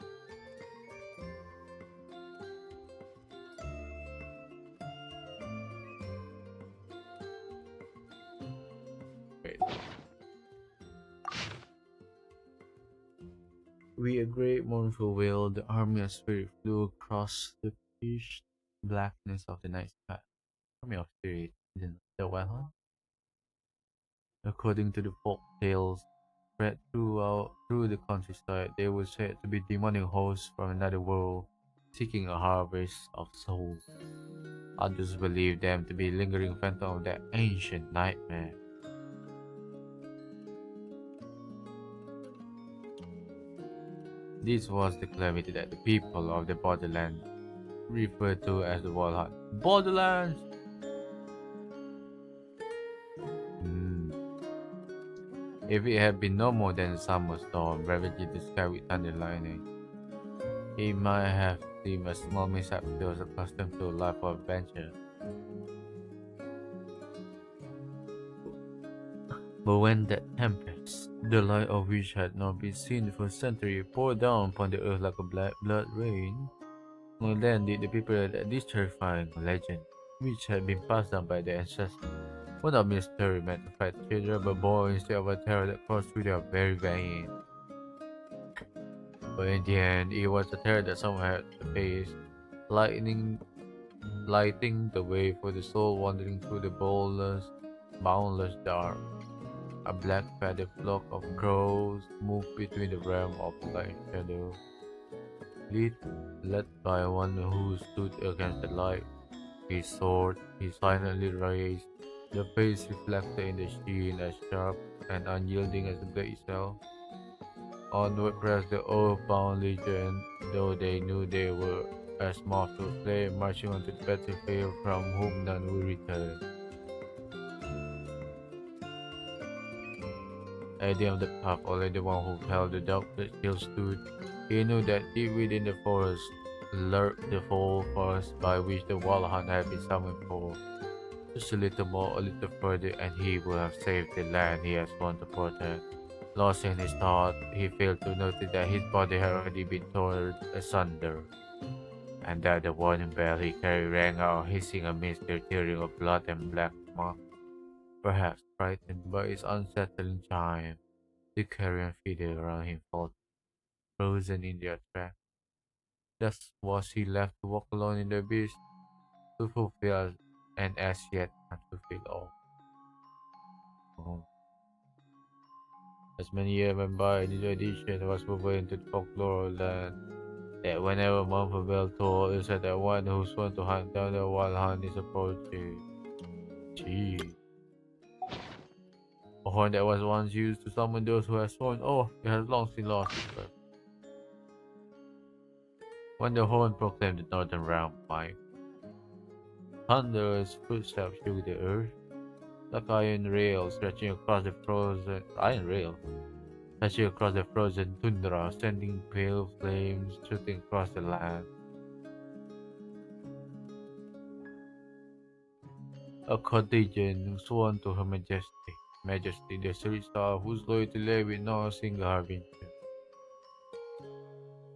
A: With a great mournful wail, the army of spirit flew across the pitch blackness of the night sky. Army of spirit, isn't the wild hunt? According to the folk tales spread through the countryside, they were said to be demonic hosts from another world, seeking a harvest of souls. Others believe them to be lingering phantom of that ancient nightmare. This was the calamity that the people of the borderland referred to as the Wild Hunt. Borderlands! If it had been no more than a summer storm ravaging the sky with thunder and lightning, it might have seemed a small mishap to those accustomed to a life of adventure. But when that tempest, the light of which had not been seen for a century, poured down upon the earth like a blood rain, well then did the people that this terrifying legend, which had been passed down by their ancestors, was not mystery meant to fight children, but born instead of a terror that coursed through their very veins. But in the end, it was a terror that someone had to face, lighting the way for the soul wandering through the boundless dark. A black-feathered flock of crows moved between the realm of light and shadow, led by one who stood against the light. His sword, he silently raised, the face reflected in the sheen as sharp and unyielding as the blade itself. Onward pressed the earthbound legion, though they knew they were as moths to a flame, marching onto the battlefield from whom none would return. At the end of the path, only the one who held the dog that still stood. He knew that deep within the forest lurked the full forest by which the wild hunt had been summoned for. Just a little more, a little further, and he would have saved the land he had sworn to protect. Lost in his thought, he failed to notice that his body had already been torn asunder, and that the warning bell he carried rang out, hissing amidst the tearing of blood and black smoke. Perhaps frightened by its unsettling chime, the carrion feeder around him faltered, frozen in their tracks. Thus was he left to walk alone in the abyss, to fulfill and as yet unfulfilled all. Oh. As many years went by, this tradition was woven into the folklore land that whenever Mumford Bell told, it said that one who sworn to hunt down the wild hunt is approaching. Gee. A horn that was once used to summon those who had sworn oath, it has long since lost its purpose. When the horn proclaimed the northern realm might, thunderous footsteps shook the earth, like iron rails stretching across the frozen tundra, sending pale flames shooting across the land. A contagion sworn to Her Majesty, the Sarisa, whose loyalty lay with no single harbinger.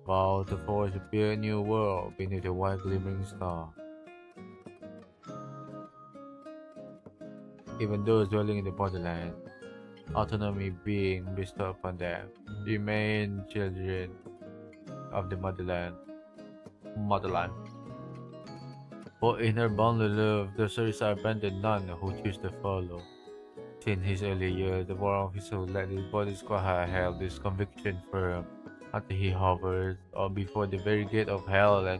A: Vow to forge a new world beneath the white glimmering star. Even those dwelling in the borderland, autonomy being bestowed upon them, remain children of the motherland. For in her boundless love, the souls are abandoned none who choose to follow. Since his early years, the war of his soul let his body squire held this conviction firm until he hovers or before the very gate of hell and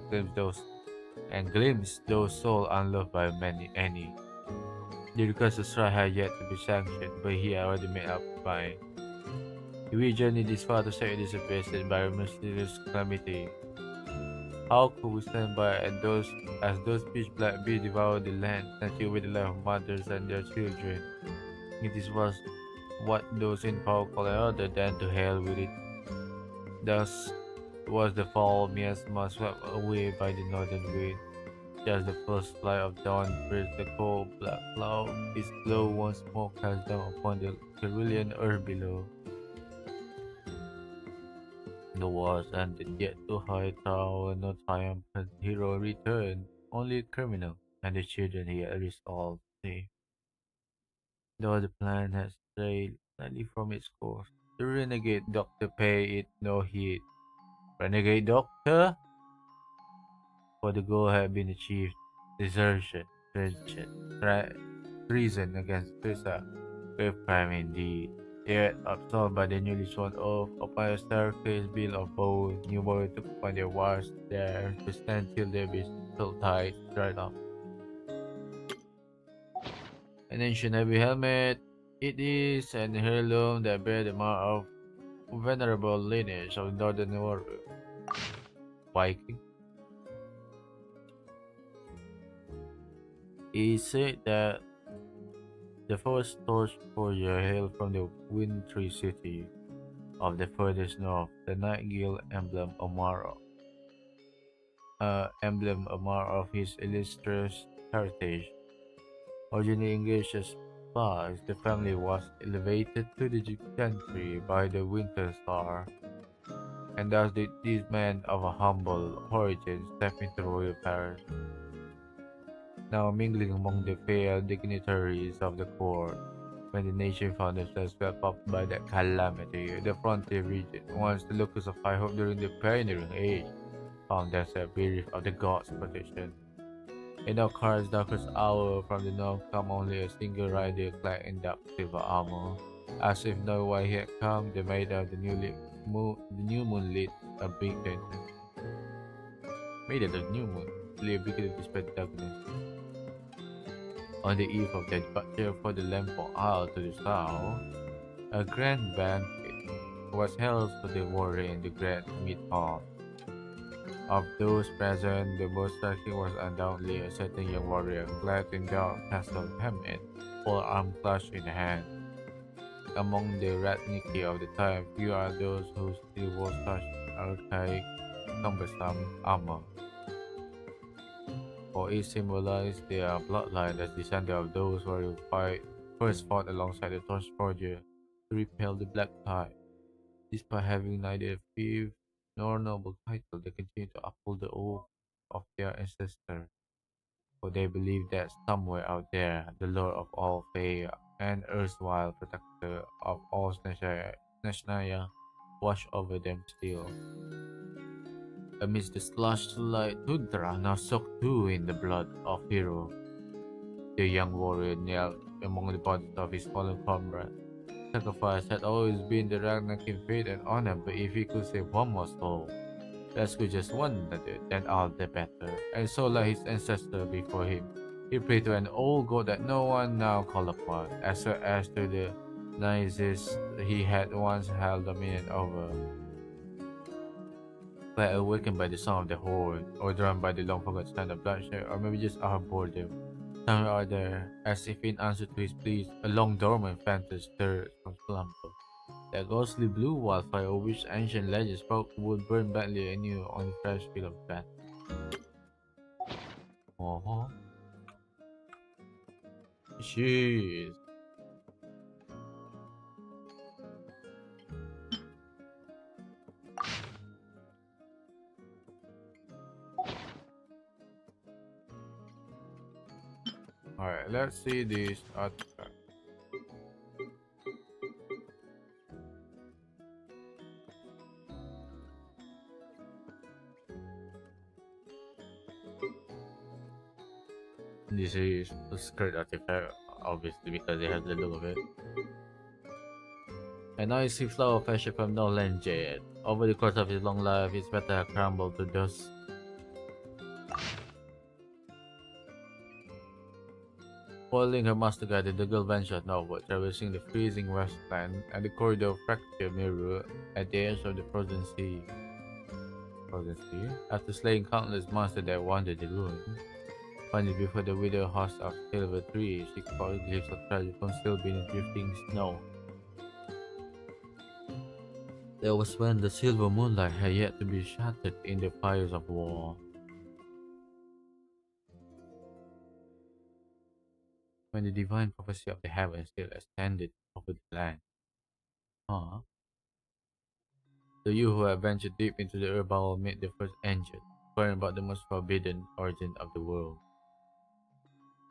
A: glimpsed those souls unloved by any. The request to strike had yet to be sanctioned, but he had already made up his mind. We journeyed this far to save this affected by a mysterious calamity. How could we stand by as those pitch black beasts devoured the land, snatching away the life of mothers and their children? It was what those in power call other than to hell with it. Thus was the fall of Miasma swept away by the northern wind. Just the first light of dawn pierced the cold black cloud. Its glow once more cast down upon the cerulean earth below. The wars ended, yet to high tower no triumphant hero returned, only a criminal, and the children he had resolved to save. Though the plan had strayed slightly from its course, the renegade doctor paid it no heed. Renegade doctor? For the goal had been achieved. Desertion, treason against Caesar, grave crime indeed. Yet, absolved by the newly sworn oath, upon a staircase built of bone, new warriors took upon their wars there to stand till their beset tides dried up. An ancient heavy helmet, it is an heirloom that bears the mark of venerable lineage of northern warrior. Viking. He said that the first torch forger hailed from the wintry city of the furthest north, the Nightingale emblem of his illustrious heritage. Originally engaged as spies, the family was elevated to the gentry by the Winter Star, and thus did these men of a humble origin step into royal Paris. Now mingling among the fair dignitaries of the court, when the nation found themselves swept up by that calamity, the frontier region, once the locus of high hope during the pioneering age, found themselves bereft of the gods' protection. In Nod-Krai's darkest hour, from the north come only a single rider clad in dark silver armor. As if knowing why he had come, the maiden of the new moon lit a beacon. Maiden of the new moon lit a beacon to dispel the darkness. On the eve of their departure for the Lampo Isle to the south, a grand banquet was held for the warrior in the great meat hall. Of those present, the most striking was undoubtedly a certain young warrior clad in dark tassel helmet, forearm clutched in hand. Among the ratniki of the time, few are those who still wore such archaic, cumbersome armor, for it symbolized their bloodline as descendants of those who first fought alongside the Torch Forger to repel the Black Tide. Despite having neither fief nor noble title, they continue to uphold the oath of their ancestors, for they believe that somewhere out there, the Lord of all Fae and erstwhile protector of all Snezhnaya watch over them still. Amidst the slushed light tundra now soaked too in the blood of hero, the young warrior knelt among the bodies of his fallen comrades. Sacrifice had always been the Ragnakin fate and honor, but if he could save one more soul, rescue just one another, then all the better. And so like his ancestor before him, he prayed to an old god that no one now called upon, as well as to the Nizis he had once held dominion over. But awakened by the sound of the horn, or drawn by the long forgotten sound of bloodshed, or maybe just out of boredom, somewhere out there, as if in answer to his pleas, a long dormant phantom stirred from slumber. That ghostly blue wildfire of which ancient legends spoke would burn brightly anew on the fresh field of battle. Oh, jeez. let's see this artifact. This is a skirt artifact, obviously, because it has the look of it. And now you see flower fashion from Nolan Jade. Over the course of his long life, his metal crumbled to dust. Following her master guide, the girl ventured northward, traversing the freezing wasteland and the corridor of fractured mirror at the edge of the frozen sea. After slaying countless monsters that wandered the ruins, finally before the withered husk of silver tree, she caught a glimpse of treasure concealed beneath drifting snow. That was when the silver moonlight had yet to be shattered in the fires of war. When the divine prophecy of the heavens still extended over the land. Huh? So you who have ventured deep into the earth will meet the first angel, inquiring about the most forbidden origin of the world.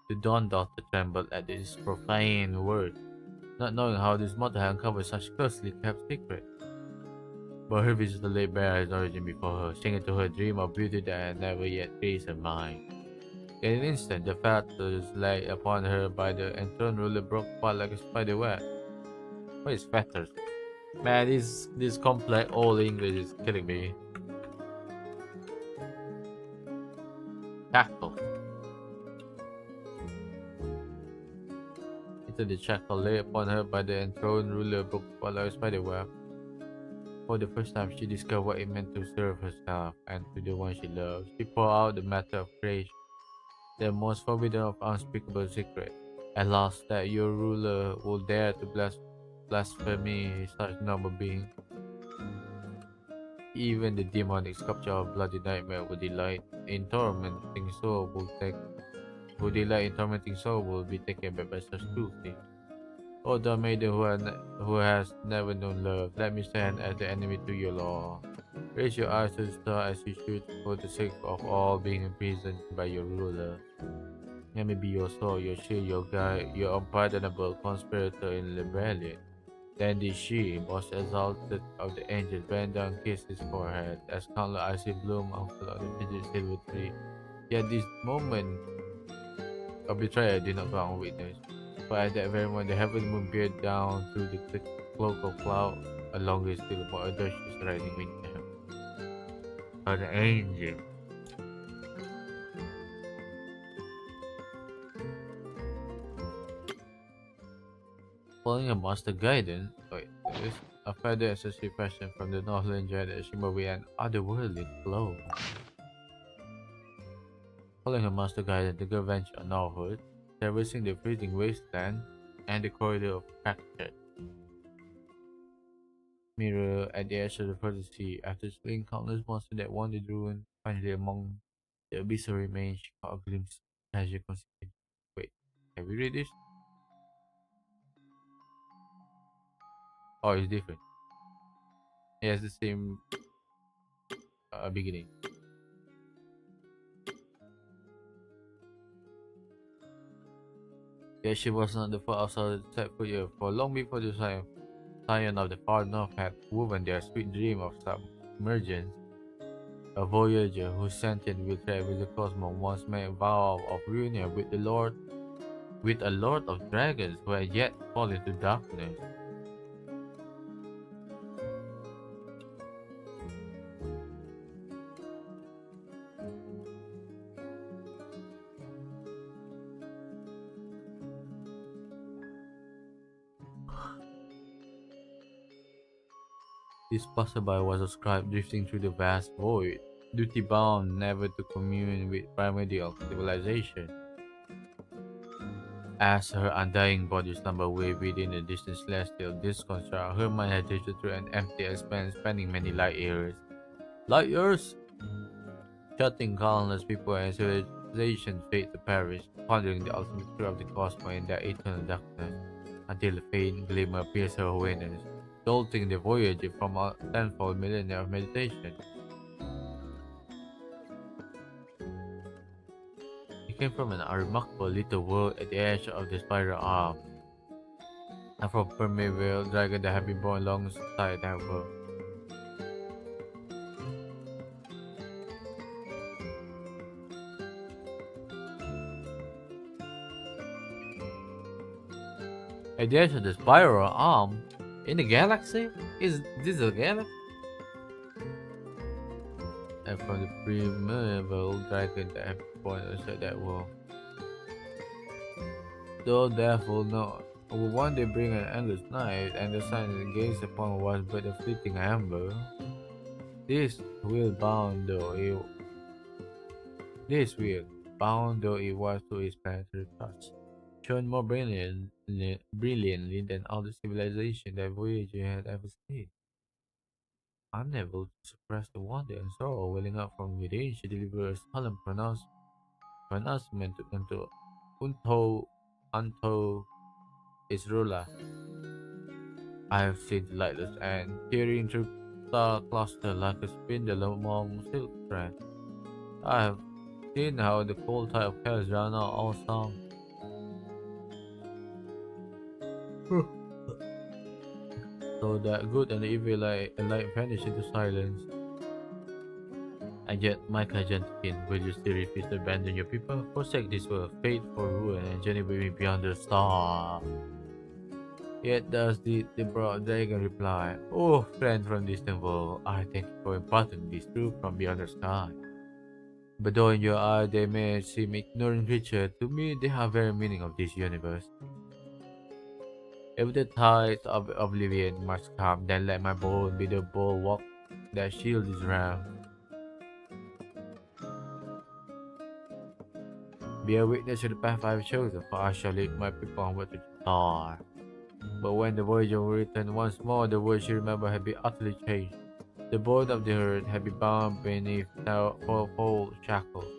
A: The dawn daughter trembled at this profane word, not knowing how this mother had uncovered such closely kept secret. But her visitor laid bare his origin before her, singing to her dream of beauty that had never yet graced her mind. In an instant, the fetters laid upon her by the enthroned ruler broke apart like a spider web. What is fetters? Man, this complex old English is killing me. Shackle. Into the shackle lay upon her by the enthroned ruler broke apart like a spider web. For the first time, she discovered what it meant to serve herself and to the one she loved. She poured out the matter of creation, the most forbidden of unspeakable secret. At last, that your ruler will dare to blaspheme such noble being. Even the demonic sculpture of bloody nightmare would delight in tormenting soul will be taken back by such cruelty. O thou maiden who has never known love, let me stand as the enemy to your law. Raise your eyes to the star as you shoot for the sake of all being imprisoned by your ruler. Let me be your sword, your shield, your guide, your unpardonable conspirator in rebellion. Then did she, most exalted of the angels, bend down and kiss his forehead, as countless icy bloom unfolded on the frigid silver tree. Yet this moment of betrayal did not go unwitnessed. For at that very moment, the heavenly moon peered down through the thick cloak of cloud, along with still more audacious riding with them. An angel. Following a master guidance, this a feather accessory fashion from the Northland Jet that shimmer with an otherworldly glow. Following her master guidance, the girl ventured northward, traversing the freezing wasteland and the corridor of fractured mirror at the edge of the frozen sea. After slaying countless monsters that wandered ruin, finally among the abyssal remains, she caught a glimpse of treasure concealed. Wait, have we read this? Oh, it's different. It has the same beginning. Yet she was not the first outsider to set foot here, for long before the Scion of the far north had woven their sweet dream of submergence. A voyager whose sentient will travel the cosmos once made a vow of reunion with a lord of dragons who had yet fallen into darkness. This passerby was a scribe drifting through the vast void, duty-bound never to commune with primordial civilization. As her undying body slumbered away within a distant celestial disconstruct, her mind had drifted through an empty expanse spanning many light years. Light years! Shutting countless people and civilizations fate to perish, pondering the ultimate truth of the cosmos in their eternal darkness, until a faint glimmer pierced her awareness, jolting the voyager from a tenfold millennia of meditation. You came from a remarkable little world at the edge of the spiral arm. I'm from primeval dragon that have been born alongside that world. At the edge of the spiral arm? In the galaxy? Is this a galaxy? And from the primeval dragon that have been born alongside that world. Though death will not, will one day bring an endless night, and the sun that gaze upon was but a fleeting amber. This will bound though it was to its planetary touch, shone more brilliantly than all the civilization that Voyager had ever seen. Unable to suppress the wonder and sorrow welling up from within, she delivered a solemn pronouncement unto its ruler. I have seen the lightless and peering through star cluster like a spindle among silk threads. I have seen how the cold tide of chaos drowned out all song. So that good and evil alike vanish into silence. And yet, my Kajantikin, will you still refuse to abandon your people? Forsake this world, fate for ruin, and journey with me beyond the star. Yet does the broad dragon reply, "Oh, friend from distant world, I thank you for imparting this truth from beyond the sky. But though in your eye they may seem ignorant creatures, to me they have very meaning of this universe. If the tides of oblivion must come, then let my bone be the bulwark that shield this realm. Be a witness to the path I have chosen, for I shall lead my people onward to the star." But when the Voyager returned once more, the world she remembered had been utterly changed. The board of the earth had been bound beneath fourfold shackles,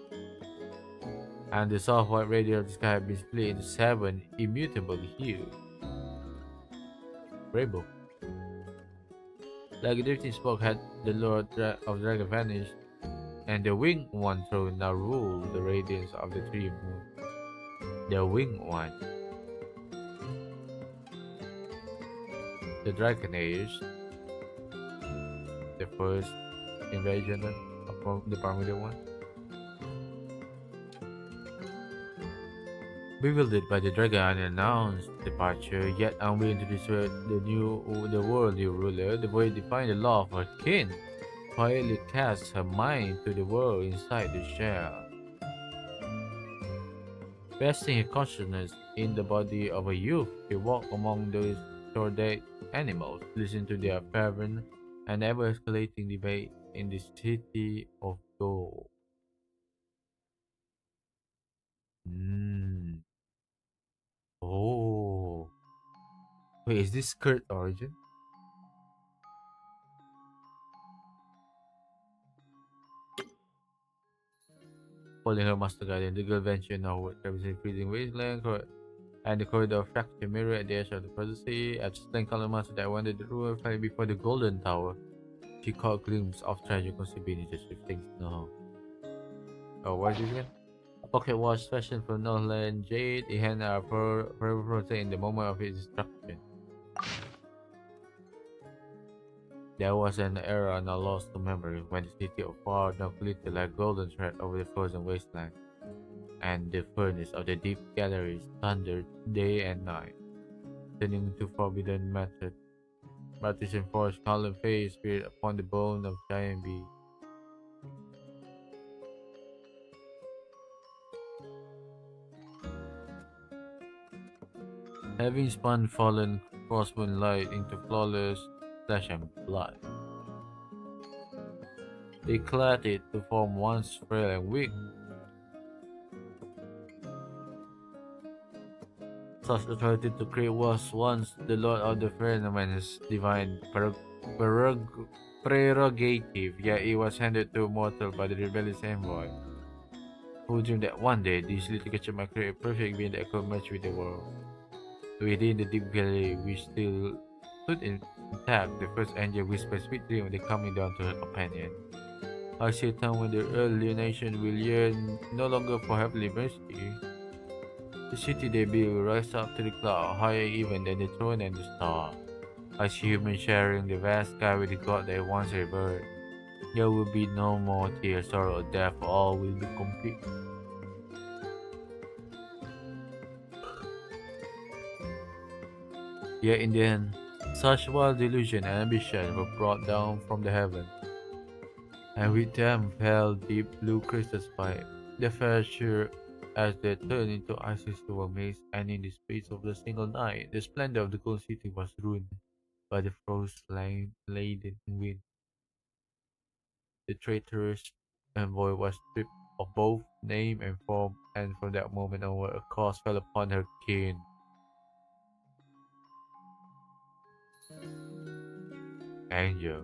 A: and the soft white radiance of the sky had been split into 7 immutable hues. Rainbow. Like a drifting smoke had the Lord of Dragon vanished, and the Winged One throne now ruled the radiance of the 3 moons. The Winged One. The Dragon Age, the first invasion of the Primordial One. Bewildered by the dragon announced departure, yet unwilling to desert the world new ruler, the boy defied the law of her kin, quietly cast her mind to the world inside the shell. Vesting her consciousness in the body of a youth, she walked among those short-dead animals, listened to their fervent and ever-escalating debate in the city of gold. Oh. Wait, is this Kurt origin? Following her master guardian, the girl ventured northward, traversing freezing wasteland and the corridor of fractured mirror at the edge of the prophecy. After slaying Kalamasu that wandered the ruin, finally before the golden tower, she caught a glimpse of treasure concealed beneath the shifting snow. Oh, what is this again? A pocket watch fashioned from Northland jade, a hand forever frozen in the moment of its destruction. There was an era now lost to memory when the city of Far now glittered like golden thread over the frozen wasteland, and the furnace of the deep galleries thundered day and night, turning into forbidden matter. Partition forged column face spirit upon the bone of giant beast. Having spun fallen crossbone light into flawless flesh and blood, they clad it to form once frail and weak. Such authority to create was once the Lord of the Firmament's divine prerogative, yet it was handed to mortal by the rebellious envoy, who dreamed that one day this little creature might create a perfect being that could merge with the world. Within the deep gallery, which still stood intact, the first angel whispered sweet dream of the coming down to her companion. I see a time when the early nation will yearn no longer for heavenly mercy. The city they build will rise up to the cloud, higher even than the throne and the star. I see humans sharing the vast sky with the God they once revered. There will be no more tears, sorrow, or death, all will be complete. Yet in the end, such wild delusion and ambition were brought down from the heavens, and with them fell deep blue crystal spikes. They fell sure as they turned into icy silver maze, and in the space of a single night, the splendor of the gold city was ruined by the frost-laden wind. The traitorous envoy was stripped of both name and form, and from that moment onward, a curse fell upon her kin. Angel.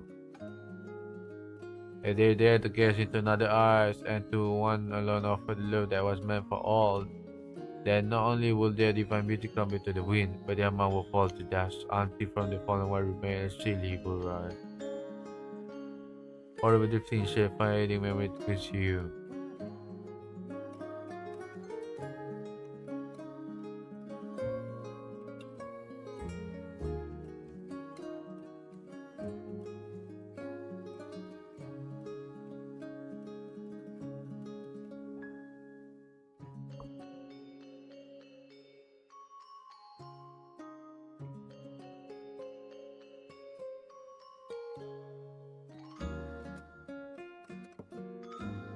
A: And they dared to gaze into another eyes, and to one alone offer the love that was meant for all. Then not only will their divine beauty crumble to the wind, but their mind will fall to dust, until from the fallen one remain and still he will rise. Horrible the things shall finding memory to consume.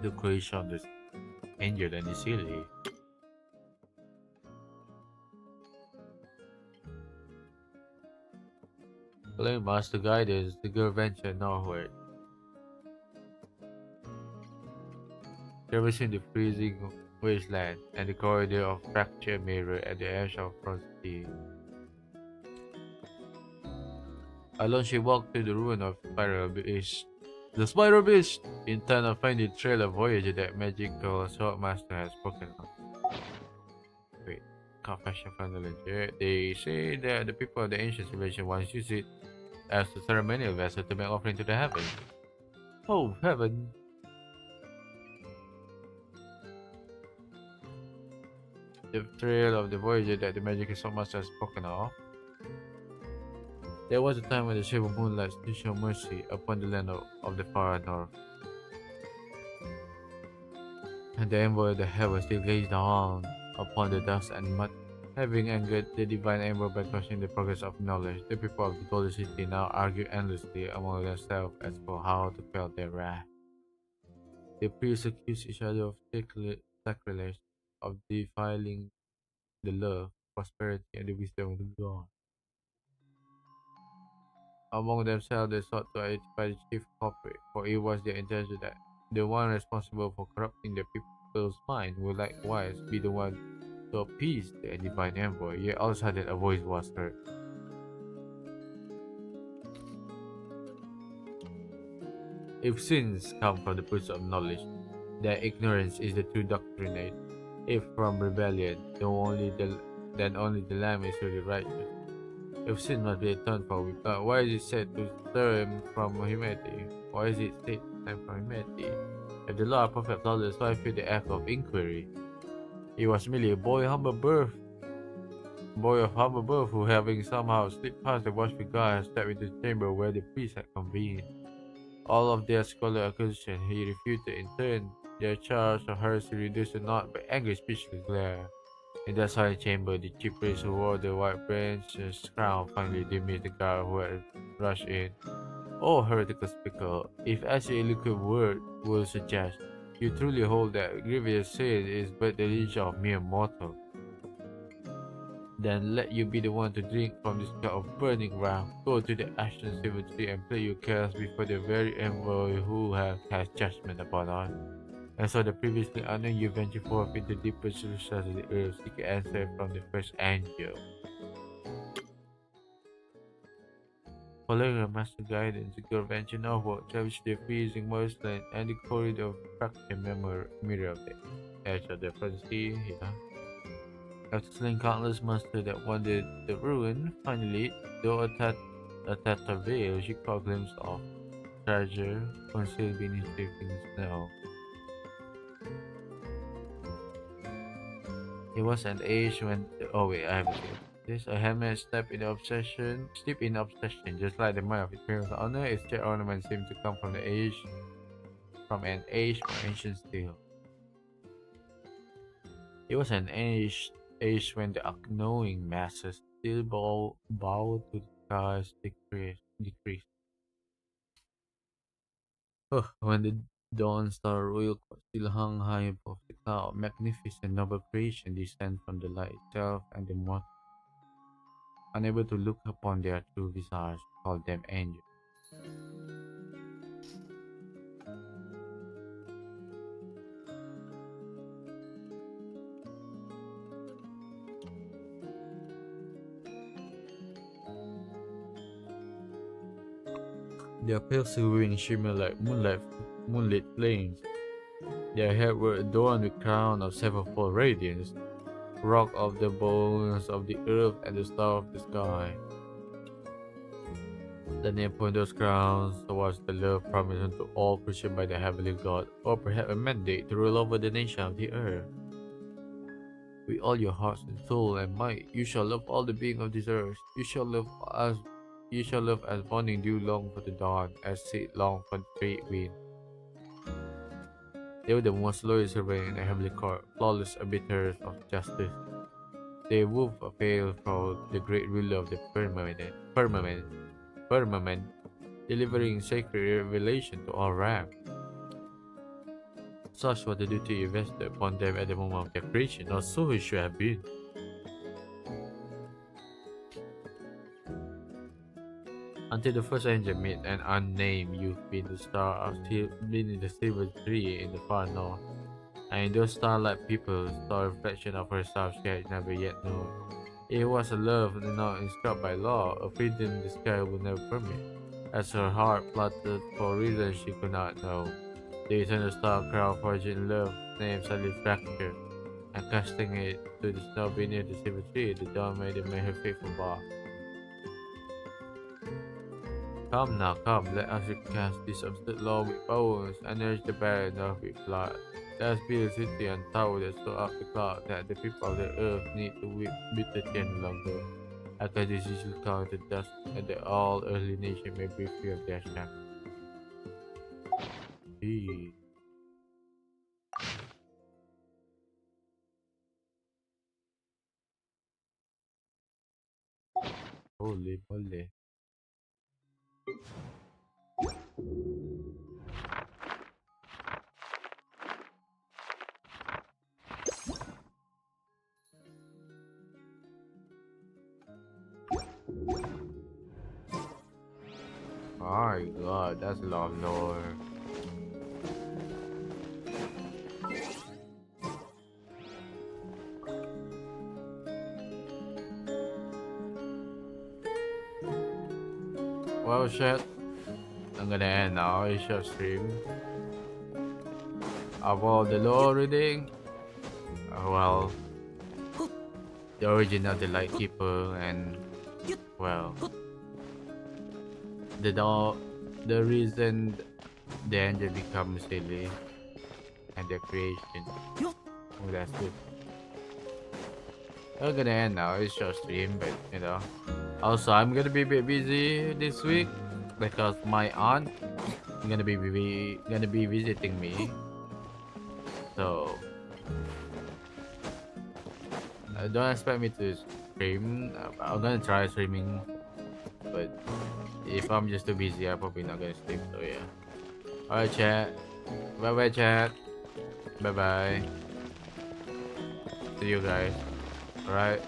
A: The creation of the angel and the silly. Following master guidance, the girl ventured northward, traversing the freezing wasteland and the corridor of fractured mirror at the edge of frontier. Alone she walked to the ruin of Spiral Beast. The Spiral Beast! Intent of finding the trail of voyager that magical swordmaster has spoken of. Wait, confession from the legend. They say that the people of the ancient civilization once used it as a ceremonial vessel to make offering to the heavens. Oh, heaven! The trail of the voyager that the magical swordmaster has spoken of. There was a time when the shape of moonlight still showed mercy upon the land of the far north. And the envoy of the heaven still gazed down upon the dust and mud. Having angered the divine emperor by questioning the progress of knowledge, the people of the Golden City now argue endlessly among themselves as for how to quell their wrath. The priests accuse each other of sacrilege, of defiling the love, prosperity, and the wisdom of the God. Among themselves, they sought to identify the chief culprit, for it was their intention that the one responsible for corrupting the people's mind would likewise be the one to appease the divine envoy. Yet all of a sudden, a voice was heard. If sins come from the pursuit of knowledge, then ignorance is the true doctrinate. If from rebellion, then only the Lamb is really righteous. If sin must be atoned for with blood, why is it said to turn from humanity? Why is it said to turn from humanity? If the Lord Prophet told us, why feel the act of inquiry? He was merely a boy of humble birth who, having somehow slipped past the watchful guard, had stepped into the chamber where the priest had convened. All of their scholar accusation he refuted in turn. Their charge of heresy reduced to naught by angry speechless glare. In that silent chamber, the chief priest who wore the white branches crown finally dismissed the guard who had rushed in. Oh, heretical speaker, if as your eloquent word will suggest, you truly hold that grievous sin is but the leisure of mere mortal, then let you be the one to drink from this cup of burning wrath. Go to the ashen cemetery and play your cares before the very envoy who has cast judgment upon us. And so the previously unknown you venture forth into the deepest recesses of the earth, seek answer from the first angel. Following her master guidance, the girl ventured northward, traversed the freezing wasteland and the corridor of fractured mirror of the edge of the frontier. After slaying countless monsters that wandered the ruin, finally, though a tattered veil she caught a glimpse of treasure concealed beneath drifting snow. It was an age when oh wait, I have it here. This a hammer step in obsession, steep in obsession, just like the mind of imperial honor. Its chair ornament seemed to come from an age of ancient steel. It was an age when the unknowing masses still bow to the sky's decrease. When the dawn star royal still hung high above the cloud, magnificent noble creation descend from the light itself, and the mortal, unable to look upon their true visage, called them angels. Their pale silver wings shimmered like moonlit flames. Their heads were adorned with crowns of sevenfold radiance, rock of the bones of the earth and the star of the sky. The name upon those crowns was the love promised unto all creatures by the heavenly God, or perhaps a mandate to rule over the nation of the earth. With all your hearts and soul and might, you shall love all the beings of this earth. You shall love as morning dew long for the dawn, as seed long for the great wind. They were the most loyal servants in the heavenly court, flawless arbiters of justice. They wove a veil for the great ruler of the firmament, delivering sacred revelation to all ranks. Such was the duty vested upon them at the moment of their creation, or so it should have been. Until the first angel met an unnamed youth beneath the silver tree in the far north, and in those starlight people saw a reflection of herself she had never yet known. It was a love not inscribed by law, a freedom the sky would never permit, as her heart fluttered for reasons she could not know. The eternal star crown forged in love, name suddenly fractured, and casting it to the snow beneath the silver tree, the dawn made her faithful vow. Come now, come, let us recast this absurd law with bones, and nourish the barren earth with blood. Let us build a city and tower that soar up the cloud, that the people of the earth need to weep bitterly no longer. After this you shall count the dust, and that all earthly nations may be free of their shame. Holy moly. My god, that's a lot of lore. Well, shit. I'm gonna end now. It's your stream. Of all the lore reading, well, the origin of the Lightkeeper and, well, the reason the angel becomes silly and their creation. Oh, that's good. I'm gonna end now. It's your stream, but you know. Also, I'm gonna be a bit busy this week because my aunt gonna be visiting me. So don't expect me to stream. I'm gonna try streaming, but if I'm just too busy, I'm probably not gonna stream. So yeah. Alright, chat. Bye bye, chat. Bye bye. See you guys. Alright.